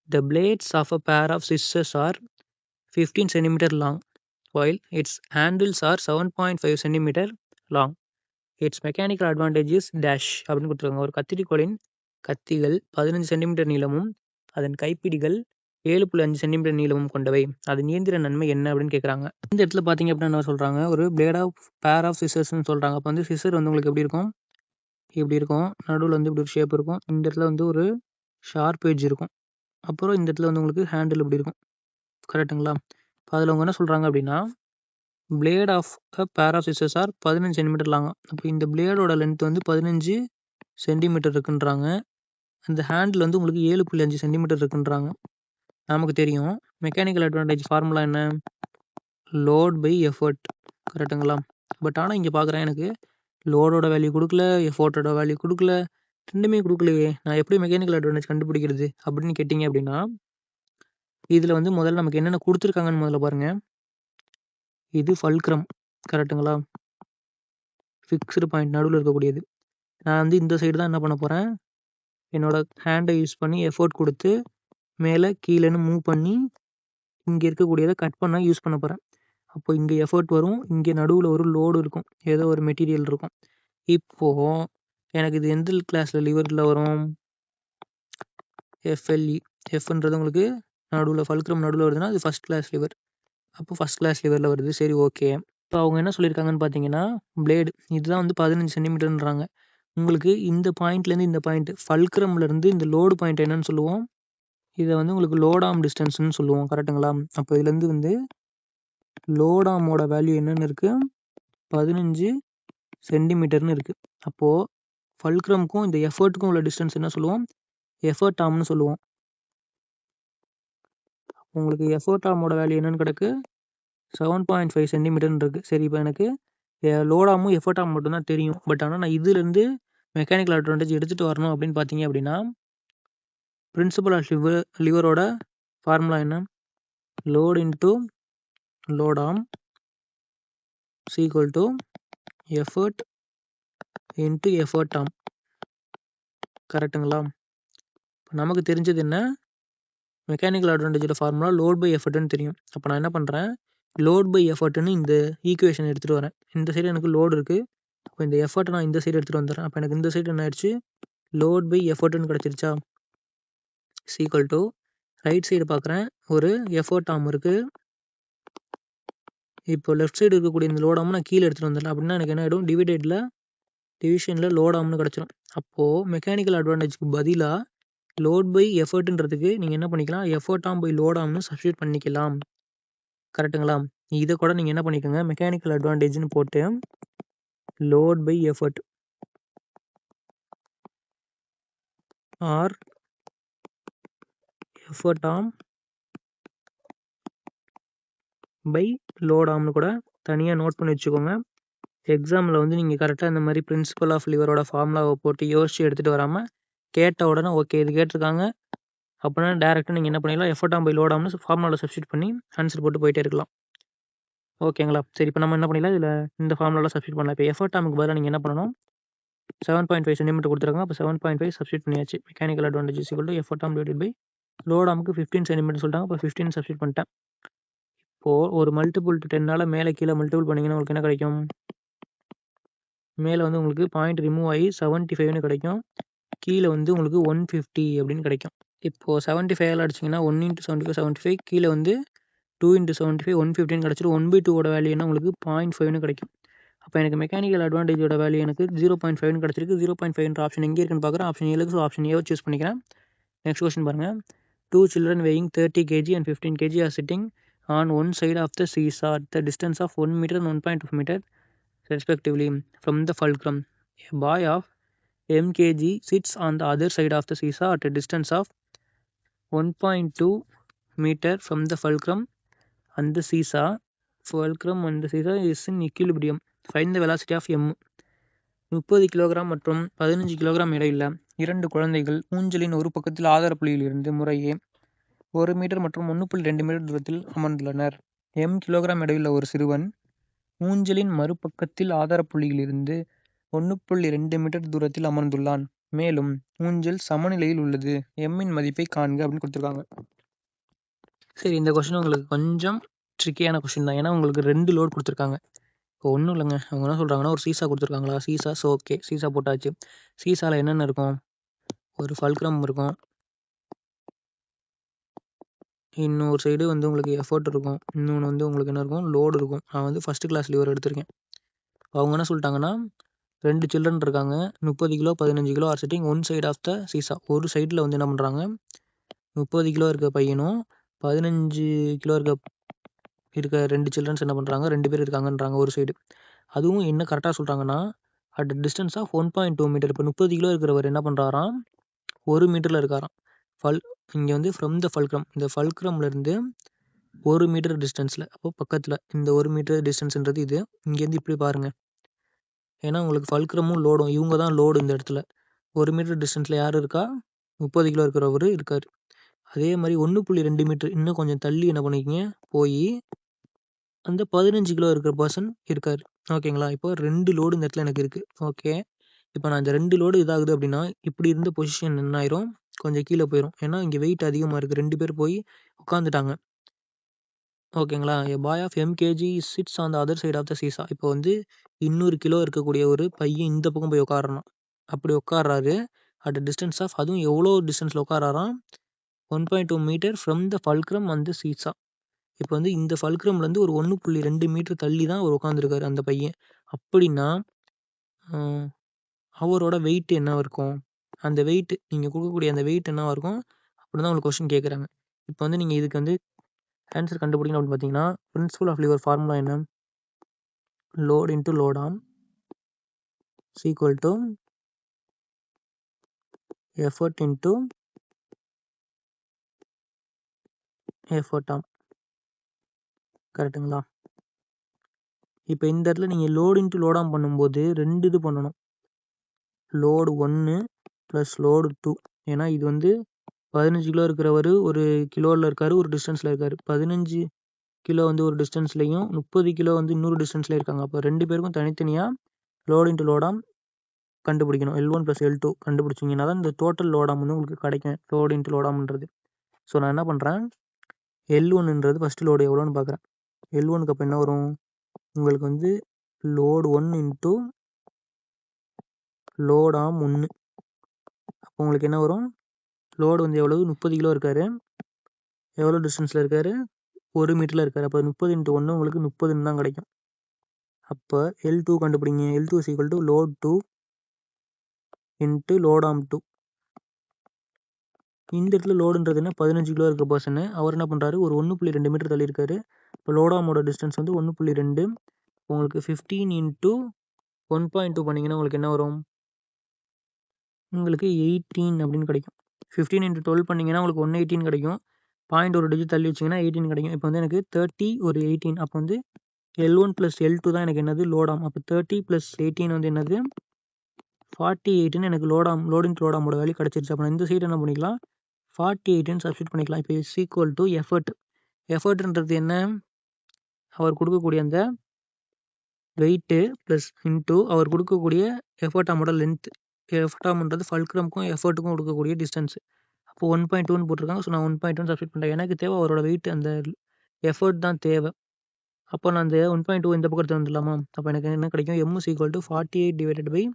The blades of a pair of scissors are 15 cm long, while its handles are 7.5 cm long. Its mechanical advantage is dash அப்படின்னு கொடுத்துருக்காங்க. ஒரு கத்திரிக்கோலின் கத்திகள் 15 சென்டிமீட்டர் நீளமும் அதன் கைப்பிடிகள் 7.5 சென்டிமீட்டர் நீளமும் கொண்டவை. அதன் இயந்திர நன்மை என்ன அப்படின்னு கேட்குறாங்க. இந்த இடத்துல பார்த்தீங்க அப்படின்னா என்ன சொல்கிறாங்க, ஒரு பிளேட் ஆஃப் பேர் ஆஃப் சிசர்ஸ்ன்னு சொல்கிறாங்க. அப்போ வந்து சிசர் வந்து உங்களுக்கு எப்படி இருக்கும், இப்படி இருக்கும். நடுவில் வந்து இப்படி ஒரு ஷேப் இருக்கும். இந்த இடத்துல வந்து ஒரு ஷார்ப் எட்ஜ் இருக்கும். அப்புறம் இந்த இடத்துல வந்து உங்களுக்கு ஹேண்டில் இப்படி இருக்கும். கரெக்டுங்களா? இப்போ அதில் அவங்க என்ன சொல்கிறாங்க அப்படின்னா, plate of a pair of scissors are 15 centimetre long. அப்போ இந்த பிளேடோட லென்த் வந்து 15 சென்டிமீட்டர் இருக்குன்றாங்க. அந்த ஹேண்டில் வந்து உங்களுக்கு 7.5 சென்டிமீட்டர் இருக்குன்றாங்க. நமக்கு தெரியும் மெக்கானிக்கல் அட்வான்டேஜ் ஃபார்முலா என்ன? Load by effort. கரெக்ட்டுங்களா? பட் ஆனால் இங்கே பார்க்குறேன் எனக்கு லோடோட வேல்யூ கொடுக்கல, எஃபோர்ட்டோட வேல்யூ கொடுக்கல, ரெண்டுமே கொடுக்கலையே. நான் எப்படி மெக்கானிக்கல் அட்வான்டேஜ் கண்டுபிடிக்கிறது அப்படின்னு கேட்டிங்க அப்படின்னா, இதில் வந்து முதல்ல நமக்கு என்னென்ன கொடுத்துருக்காங்கன்னு முதல்ல பாருங்கள். இது ஃபல்க்ரம். கரெக்ட்டுங்களா? ஃபிக்ஸ்டு பாயிண்ட் நடுவில் இருக்கக்கூடியது. நான் வந்து இந்த சைடு தான் என்ன பண்ண போகிறேன், என்னோட ஹேண்டை யூஸ் பண்ணி எஃபோர்ட் கொடுத்து மேலே கீழேன்னு மூவ் பண்ணி இங்கே இருக்கக்கூடியதை கட் பண்ண யூஸ் பண்ண போகிறேன். அப்போ இங்கே எஃபோர்ட் வரும், இங்கே நடுவில் ஒரு லோடு இருக்கும், ஏதோ ஒரு மெட்டீரியல் இருக்கும். இப்போது எனக்கு இது எந்த கிளாஸில் லிவரில் வரும்? எஃப்எல்இ. எஃப்ன்றது உங்களுக்கு நடுவில் ஃபல்க்ரம் நடுவில் வருதுன்னா அது ஃபஸ்ட் கிளாஸ் லிவர். அப்போ ஃபஸ்ட் கிளாஸ் லிவரில் வருது. சரி, ஓகே. இப்போ அவங்க என்ன சொல்லியிருக்காங்கன்னு பார்த்தீங்கன்னா, பிளேடு இதுதான் வந்து 15 சென்டிமீட்டர்ன்றாங்க. உங்களுக்கு இந்த பாயிண்ட்லேருந்து இந்த பாயிண்ட் ஃபல்க்ரம்லேருந்து இந்த லோடு பாயிண்ட் என்னன்னு சொல்லுவோம்? இதை வந்து உங்களுக்கு லோட் ஆர்ம் டிஸ்டன்ஸ்னு சொல்லுவோம். கரெக்ட்டுங்களா? அப்போ இதுலேருந்து வந்து லோட் ஆர்மோட வேல்யூ என்னென்னு இருக்குது? 15 சென்டிமீட்டர்னு இருக்குது. அப்போது ஃபல்க்ரம்க்கும் இந்த எஃபர்ட்டுக்கும் உள்ள டிஸ்டன்ஸ் என்ன சொல்லுவோம்? எஃபர்ட் ஆர்ம்னு சொல்லுவோம். உங்களுக்கு எஃபர்ட் ஆர்மோட வேல்யூ என்னென்னு கிடக்கு? 7.5 சென்டிமீட்டர்னு இருக்குது. சரி, இப்போ எனக்கு லோட் ஆர்மும் எஃபர்ட் ஆர்ம் மட்டும்தான் தெரியும். பட் ஆனால் நான் இதுலேருந்து மெக்கானிக்கல் அட்வான்டேஜ் எடுத்துகிட்டு வரணும் அப்படின்னு பார்த்தீங்க அப்படின்னா, பிரின்சிபல் ஆஃப் லிவரோட ஃபார்முலா என்ன? Load into load arm is equal to effort into effort arm. கரெக்ட்டுங்களா? நமக்கு தெரிஞ்சது என்ன? மெக்கானிக்கல் அட்வான்டேஜோட ஃபார்முலா லோட் பை எஃபர்ட்னு தெரியும். அப்போ நான் என்ன பண்ணுறேன், லோட் பை எஃபர்ட்னு இந்த ஈக்குவேஷன் எடுத்துகிட்டு வரேன். இந்த சைடு எனக்கு லோடு இருக்குது, அப்போ இந்த எஃபர்ட்டை நான் இந்த சைடு எடுத்துகிட்டு வந்துடுறேன். அப்போ எனக்கு இந்த சைடு என்ன ஆயிடுச்சு? லோட் பை எஃபர்ட்னு கிடச்சிருச்சா? is equal to right side பார்க்குறேன், ஒரு எஃபர்ட் ஆர்ம் இருக்குது. இப்போ லெஃப்ட் சைடு இருக்கக்கூடிய இந்த லோட் ஆர்ம் நான் கீழே எடுத்துகிட்டு வந்துடலாம். அப்படின்னா எனக்கு என்ன ஆகிடும்? டிவிஷனில் லோட் ஆர்ம்னு கிடச்சிரும். அப்போது மெக்கானிக்கல் அட்வான்டேஜ்க்கு பதிலாக லோட் பை எஃபர்ட்ன்றதுக்கு நீங்கள் என்ன பண்ணிக்கலாம்? எஃபர்ட் ஆர்ம் பை லோட் ஆர்ம்னு சப்ஸ்டியூட் பண்ணிக்கலாம். கரெக்ட்டுங்களா? இதை கூட நீங்கள் என்ன பண்ணிக்கோங்க, மெக்கானிக்கல் அட்வான்டேஜ்னு போட்டு load by effort or effort arm by load ஆர்ம்னு கூட தனியாக நோட் பண்ணி வச்சுக்கோங்க. எக்ஸாமில் வந்து நீங்கள் கரெக்டாக இந்த மாதிரி பிரின்சிபல் ஆஃப் லிவரோட ஃபார்முலாவை போட்டு யோசித்து எடுத்துகிட்டு வராமல் கேட்ட உடனே ஓகே இது கேட்டிருக்காங்க அப்படின்னா டேரெக்டாக நீங்கள் என்ன பண்ணிடலாம், எஃபர்ட் ஆர்ம் பை லோட் ஆர்ம்னு ஃபார்முலாவில் சப்ஸ்டியூட் பண்ணி ஆன்சர் போட்டு போயிட்டே இருக்கலாம். ஓகேங்களா? சரி, இப்போ நம்ம என்ன பண்ணிடலாம், இதில் இந்த ஃபார்முலாவில் சப்ஸ்டியூட் பண்ணலாம். இப்போ எஃபர்ட் ஆர்முக்கு பதிலாக நீங்கள் என்ன பண்ணணும், 7.5 சென்டிமீட்டர் கொடுத்துருக்காங்க. அப்போ 7.5 சப்ஸ்டியூட் பண்ணியாச்சு. Mechanical advantage is equal to effort arm divided by load ஆர்முக்கு 15 சென்டிமீட்டர் சொல்லிட்டாங்க. அப்போ 15 சப்ஸ்டியூட் பண்ணிட்டேன். இப்போது ஒரு மல்டிபிள் டு 10 மேலே கீழே மல்டிபிள் பண்ணிங்கன்னா உங்களுக்கு என்ன கிடைக்கும்? மேலே வந்து உங்களுக்கு பாயிண்ட் ரிமூவ் ஆகி 75ன்னு கிடைக்கும், கீழே வந்து உங்களுக்கு 150 அப்படின்னு கிடைக்கும். இப்போது 75 அடிச்சிங்கன்னா 1 × 75 75, கீழே வந்து 2 × 75 150 கிடச்சிரும். 1/2 வேல்யூ என்ன உங்களுக்கு 0.5ன்னு கிடைக்கும். அப்போ எனக்கு மெக்கானிக்கல் அட்வான்டேஜோட வேல்யூ எனக்கு 0.5ன்னு கிடச்சிருக்கு. 0.5ன்ற ஆப்ஷன் எங்கே இருக்குன்னு பார்க்குறேன். ஆப்ஷன் ஏழுக்கு, ஸோ ஆப்ஷன் ஏவை சூஸ் பண்ணிக்கிறேன். நெக்ஸ்ட் கொஸ்டின் பாருங்கள். 2 children weighing 30 kg and 15 kg are sitting on one side of the seesaw at the distance of 1 meter and 1.2 meter respectively from the fulcrum. A boy of m kg sits on the other side of the seesaw at a distance of 1.2 meter from the fulcrum and the seesaw. Fulcrum and the seesaw is in equilibrium. Find the velocity of m. 30 kilogram மற்றும் 15 kilogram எடையுள்ள 2 குழந்தைகள் ஊஞ்சலின் ஒரு பக்கத்தில் ஆதார புள்ளியிலிருந்து முறையே 1 metre மற்றும் 1.2 metre தூரத்தில் அமர்ந்துள்ளனர். m கிலோகிராம் எடையுள்ள ஒரு சிறுவன் ஊஞ்சலின் மறுபக்கத்தில் ஆதார புள்ளியிலிருந்து 1.2 மீட்டர் தூரத்தில் அமர்ந்துள்ளான். மேலும் ஊஞ்சல் சமநிலையில் உள்ளது. எம்மின் மதிப்பை காண்க அப்படின்னு கொடுத்துருக்காங்க. சரி, இந்த கொஸ்டின் உங்களுக்கு கொஞ்சம் ட்ரிக்கியான கொஸ்டின் தான். ஏன்னா உங்களுக்கு 2 லோட் கொடுத்துருக்காங்க. இப்போ ஒன்றும் இல்லைங்க, அவங்க என்ன சொல்கிறாங்கன்னா ஒரு சீசா கொடுத்துருக்காங்களா, சீசா. ஸோ ஓகே, சீசா போட்டாச்சு. சீசாவில் என்னென்ன இருக்கும்? ஒரு ஃபல்க்ரம் இருக்கும், இன்னொரு சைடு வந்து உங்களுக்கு எஃபர்ட் இருக்கும், இன்னொன்று வந்து உங்களுக்கு என்ன இருக்கும், லோடு இருக்கும். நான் வந்து ஃபஸ்ட்டு கிளாஸ் லிவர் எடுத்திருக்கேன். அவங்க என்ன சொல்லிட்டாங்கன்னா 2 சில்ட்ரன் இருக்காங்க, 30 kilo 15 kilo are sitting one side of the seesaw. ஒரு சைடில் வந்து என்ன பண்ணுறாங்க, 30 கிலோ இருக்க பையனும் 15 கிலோ இருக்க 2 சில்ட்ரன்ஸ் என்ன பண்ணுறாங்க, 2 பேர் இருக்காங்கன்றாங்க ஒரு சைடு. அதுவும் என்ன கரெக்டாக சொல்கிறாங்கன்னா அட் டிஸ்டன்ஸ் ஆஃப் 1.2 மீட்டர். இப்போ 30 கிலோ இருக்கிறவர் என்ன பண்ணுறாராம், 1 மீட்டரில் இருக்காராம். இங்கே வந்து ஃப்ரம் த ஃபல்க்ரம், இந்த ஃபல்க்ரம்லேருந்து 1 மீட்டர் டிஸ்டன்ஸில், அப்போ பக்கத்தில் இந்த 1 மீட்டர் டிஸ்டன்ஸ்ன்றது இது. இங்கேருந்து இப்படி பாருங்கள், ஏன்னா உங்களுக்கு ஃபல்க்ரமும் லோடும் இவங்க தான் லோடு இந்த இடத்துல. 1 மீட்டர் டிஸ்டன்ஸில் யார் இருக்கா, 30 கிலோ இருக்கிறவர் இருக்கார். அதே மாதிரி 1.2 மீட்டர் இன்னும் கொஞ்சம் தள்ளி என்ன பண்ணிக்கிங்க, போய் அந்த 15 கிலோ இருக்கிற பர்சன் இருக்கார். ஓகேங்களா? இப்போ 2 லோடு இந்த இடத்துல எனக்கு இருக்குது. ஓகே, இப்போ நான் இந்த 2 லோடு இதாகுது அப்படின்னா இப்படி இருந்த பொசிஷன் என்ன ஆயிரும், கொஞ்சம் கீழே போயிடும். ஏன்னா இங்கே வெயிட் அதிகமாக இருக்குது, 2 பேர் போய் உட்காந்துட்டாங்க. ஓகேங்களா? A boy of m kg sits on the other side of the seesaw. இப்போ வந்து 200 கிலோ இருக்கக்கூடிய ஒரு பையன் இந்த பக்கம் போய் உட்காரணும். அப்படி உட்கார்றாரு அட் டிஸ்டன்ஸ் ஆஃப், அதுவும் எவ்வளோ டிஸ்டன்ஸில் உட்காராராம், 1.2 மீட்டர் ஃப்ரம் த ஃபல்க்ரம் அந்த சீசா. இப்போ வந்து இந்த ஃபல்க்ரம்லேருந்து ஒரு 1.2 மீட்டர் தள்ளி தான் அவர் உட்காந்துருக்காரு அந்த பையன். அப்படின்னா அவரோட வெயிட் என்னவா இருக்கும், அந்த வெயிட் நீங்கள் கொடுக்கக்கூடிய அந்த வெயிட் என்னவா இருக்கும் அப்படின்னு தான் உங்களுக்கு கொஸ்டின் கேட்குறாங்க. இப்போ வந்து நீங்கள் இதுக்கு வந்து ஆன்சர் கண்டுபிடிக்கணும் அப்படின்னு பார்த்தீங்கன்னா, பிரின்சிபல் ஆஃப் லிவர் ஃபார்முலா என்ன, load into load arm equal to effort into effort arm. கரெக்டுங்களா? இப்போ இந்த இடத்துல நீங்கள் லோட் இன்ட்டு லோட் ஆர்ம் பண்ணும்போது 2 இது பண்ணணும், லோடு 1 ப்ளஸ் லோடு 2. ஏன்னா இது வந்து 15 கிலோ இருக்கிறவர் ஒரு கிலோவில் இருக்கார், ஒரு டிஸ்டன்ஸில் இருக்கார். 15 கிலோ வந்து ஒரு டிஸ்டன்ஸ்லையும் 30 கிலோ வந்து இன்னொரு டிஸ்டன்ஸில் இருக்காங்க. அப்போ 2 பேருக்கும் தனித்தனியாக லோட் இன்ட்டு லோடாம் கண்டுபிடிக்கணும். L1 + L2 கண்டுபிடிச்சிங்கன்னா தான் இந்த டோட்டல் லோடாம் வந்து உங்களுக்கு கிடைக்கும், லோடு இன்ட்டு லோடாம்ன்றது. ஸோ நான் என்ன பண்ணுறேன், L1ன்றது ஃபஸ்ட்டு லோடு எவ்வளோன்னு பார்க்குறேன். L1க்கு அப்போ என்ன வரும், உங்களுக்கு வந்து லோடு 1 இன்ட்டு லோட் ஆர்ம் 1. அப்போ உங்களுக்கு என்ன வரும், லோடு வந்து எவ்வளவு, 30 கிலோ இருக்கார், எவ்வளோ டிஸ்டன்ஸில் இருக்கார், 1 மீட்டரில் இருக்கார். அப்போ 30 × 1 உங்களுக்கு 30ன்னு தான் கிடைக்கும். அப்போ L2 கண்டுபிடிங்க. L2 = load 2 into load arm 2. இந்த இடத்துல லோடுன்றது என்ன, 15 கிலோ இருக்கிற பர்சனு, அவர் என்ன பண்ணுறாரு, ஒரு 1.2 மீட்டர் தள்ளி இருக்காரு. இப்போ லோட் ஆர்மோட டிஸ்டன்ஸ் வந்து 1.2, உங்களுக்கு 15 × 1.2 பண்ணிங்கன்னா உங்களுக்கு என்ன வரும், உங்களுக்கு 18 அப்படின்னு கிடைக்கும். 15 × 12 பண்ணிங்கன்னா உங்களுக்கு 118 கிடைக்கும். பாயிண்ட் ஒரு டிஜிட் தள்ளி வச்சிங்கன்னா 18 கிடைக்கும். இப்போ வந்து எனக்கு 30 ஒரு 18, அப்போ வந்து L1 + L2 தான் எனக்கு என்னது, லோடாம். அப்போ 30 + 18 வந்து என்னது, 48ன்னு எனக்கு லோட் இன்ட்டு லோடாமோட வேல்யூ கிடச்சிருச்சு. அப்போ இந்த சைடு என்ன பண்ணிக்கலாம், 48ன்னு சப்ஸ்டியூட் பண்ணிக்கலாம். இப்போ ஈக்குவல் டு எஃபர்ட். எஃபர்ட்ன்றது என்ன, அவர் கொடுக்கக்கூடிய அந்த வெயிட்டு ப்ளஸ் இன்ட்டு அவர் கொடுக்கக்கூடிய எஃபர்ட் ஆமோட லென்த். எஃபர்ட் ஆம்ன்றது ஃபல்க்ரம்க்கும் எஃபர்ட்டுக்கும் கொடுக்கக்கூடிய டிஸ்டன்ஸ். அப்போ 1.2ன்னு போட்டிருக்காங்க. ஸோ நான் 1.2 சப்ஸ்டியூட் பண்ணுறேன். எனக்கு தேவை அவரோட வெயிட், அந்த எஃபர்ட் தான் தேவை. அப்போ நான் அந்த 1.2 இந்த பக்கம் எடுத்து வந்துடலாமா, அப்போ எனக்கு என்ன கிடைக்கும், M = 48 /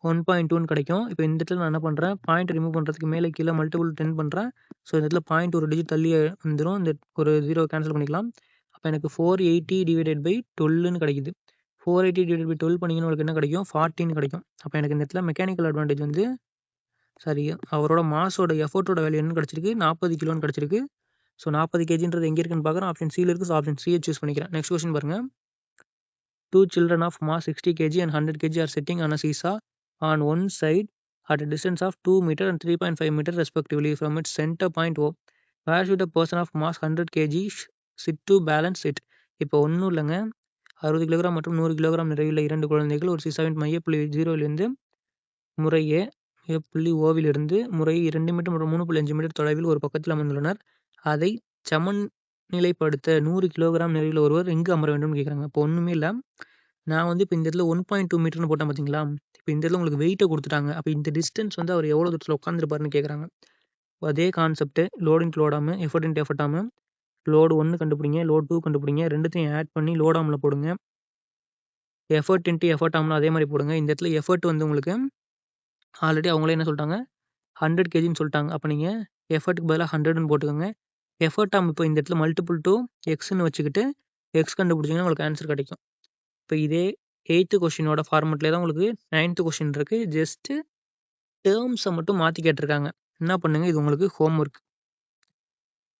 1.2ன்னு கிடைக்கும். இப்போ இந்த இடத்துல நான் என்ன பண்ணுறேன், பாயிண்ட் ரிமூவ் பண்ணுறதுக்கு மேலே கீழே மல்டிபிள் 10 பண்ணுறேன். ஸோ இந்த இடத்துல பாயிண்ட் ஒரு டிஜிட் தள்ளி வந்துடும், இந்த ஒரு 0 கேன்சல் பண்ணிக்கலாம். அப்போ எனக்கு 480 / 12ன்னு கிடைக்குது. 480 / 12 பண்ணிங்கன்னா உங்களுக்கு என்ன கிடைக்கும், 40ன்னு கிடைக்கும். அப்போ எனக்கு இந்த இடத்துல மெக்கானிக்கல் அட்வான்டேஜ் வந்து சரி, அவரோட மாஸோட எஃபோர்ட்டோட வேல்யூ என்ன கிடச்சிருக்கு, 40 கிலோன்னு கிடச்சிருக்கு. ஸோ 40 kgன்றது எங்கே இருக்குன்னு பார்க்குறேன், ஆப்ஷன் சியில் இருக்குது. ஸோ ஆப்ஷன் சியை சூஸ் பண்ணிக்கிறேன். நெக்ஸ்ட் கொஸ்டின் பாருங்கள். 2 children of mass 60 kg and 100 kg are sitting on a seesaw on one side at a distance of 2 meter and 3.5 meter respectively from its center point O. Where should a person of mass 100 kg sit to balance it? இப்போ ஒன்றும் இல்லைங்க, 60 kilogram மற்றும் 100 kilogram நிறையுள்ள 2 குழந்தைகள் ஒரு சீசாவின் மையப்புள்ளி 0விலிருந்து முறையே புள்ளி ஓவிலிருந்து முறையே 2 மீட்டர் மற்றும் 3.5 மீட்டர் தொலைவில் ஒரு பக்கத்தில் அமர்ந்துள்ளனர். அதை சமநிலைப்படுத்த 100 கிலோகிராம் நிறையுள்ள ஒருவர் எங்கு அமர வேண்டும்னு கேட்குறாங்க. இப்போ ஒன்றுமே இல்லை, நான் வந்து இப்போ இந்த இடத்துல 1.2 மீட்டர்னு போட்டேன் பார்த்தீங்களா, இப்போ இந்த இடத்துல உங்களுக்கு வெயிட்டை கொடுத்துட்டாங்க. அப்போ இந்த டிஸ்டன்ஸ் வந்து அவர் எவ்வளோ தூரத்தில் உட்காந்துருப்பாருன்னு கேட்குறாங்க. அதே concept, load into load arm, effort into effort arm. Load 1 கண்டுபிடிங்க, லோட் 2 கண்டுபிடிங்க, ரெண்டுத்தையும் ஆட் பண்ணி லோட் ஆர்மில் போடுங்க. எஃபர்ட் இன்ட்டு எஃபர்ட் ஆர்ம்னு அதே மாதிரி போடுங்க. இந்த இடத்துல எஃபர்ட் வந்து உங்களுக்கு ஆல்ரெடி அவங்களே என்ன சொல்லிட்டாங்க, 100 kgன்னு சொல்லிட்டாங்க. அப்போ நீங்கள் எஃபர்ட்டுக்கு பதிலாக 100ன்னு போட்டுக்கோங்க. எஃபர்ட் ஆர்ம் இப்போ இந்த இடத்துல மல்டிபிள் டு எக்ஸ்ன்னு வச்சுக்கிட்டு எக்ஸ் கண்டுபிடிச்சிங்கன்னா உங்களுக்கு ஆன்சர் கிடைக்கும். இப்போ இதே 8th கொஸ்டினோட ஃபார்மெட்லேயே தான் உங்களுக்கு 9th கொஸ்டின் இருக்குது. ஜஸ்ட்டு டேர்ம்ஸை மட்டும் மாற்றி கேட்டிருக்காங்க. என்ன பண்ணுங்கள், இது உங்களுக்கு ஹோம் ஒர்க்.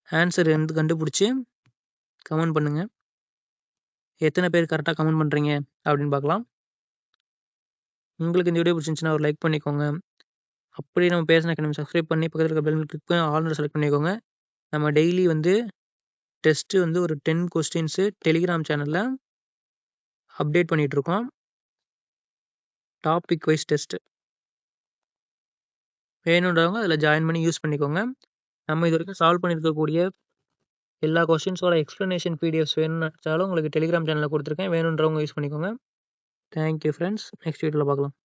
ஆன்சர் வந்து கண்டுபிடிச்சி கமெண்ட் பண்ணுங்கள். எத்தனை பேர் கரெக்டாக கமெண்ட் பண்ணுறீங்க அப்படின்னு பார்க்கலாம். உங்களுக்கு இந்த வீடியோ பிடிச்சிருந்துச்சுன்னா ஒரு லைக் பண்ணிக்கோங்க. அப்படியே நம்ம பேஷன் அகாடமி சப்ஸ்கிரைப் பண்ணி பக்கத்தில் இருக்க பெல் கிளிக் பண்ணி ஆல்ரெடி செலக்ட் பண்ணிக்கோங்க. நம்ம டெய்லி வந்து டெஸ்ட்டு வந்து ஒரு 10 கொஸ்டின்ஸு டெலிகிராம் சேனலில் அப்டேட் பண்ணிகிட்ருக்கோம். டாபிக் வைஸ் டெஸ்ட்டு வேணுன்றவங்க அதில் ஜாயின் பண்ணி யூஸ் பண்ணிக்கோங்க. நம்ம இது வரைக்கும் சால்வ் பண்ணியிருக்கக்கூடிய எல்லா கொஸ்டின்ஸோட எக்ஸ்ப்ளனேஷன் பிடிஎஃப்ஸ் வேணும்னு நினச்சாலும் உங்களுக்கு டெலிகிராம் சேனலில் கொடுத்துருக்கேன். வேணுன்றவங்க யூஸ் பண்ணிக்கோங்க. Thank you friends. நெக்ஸ்ட் வீடியோவில் பார்க்கலாம்.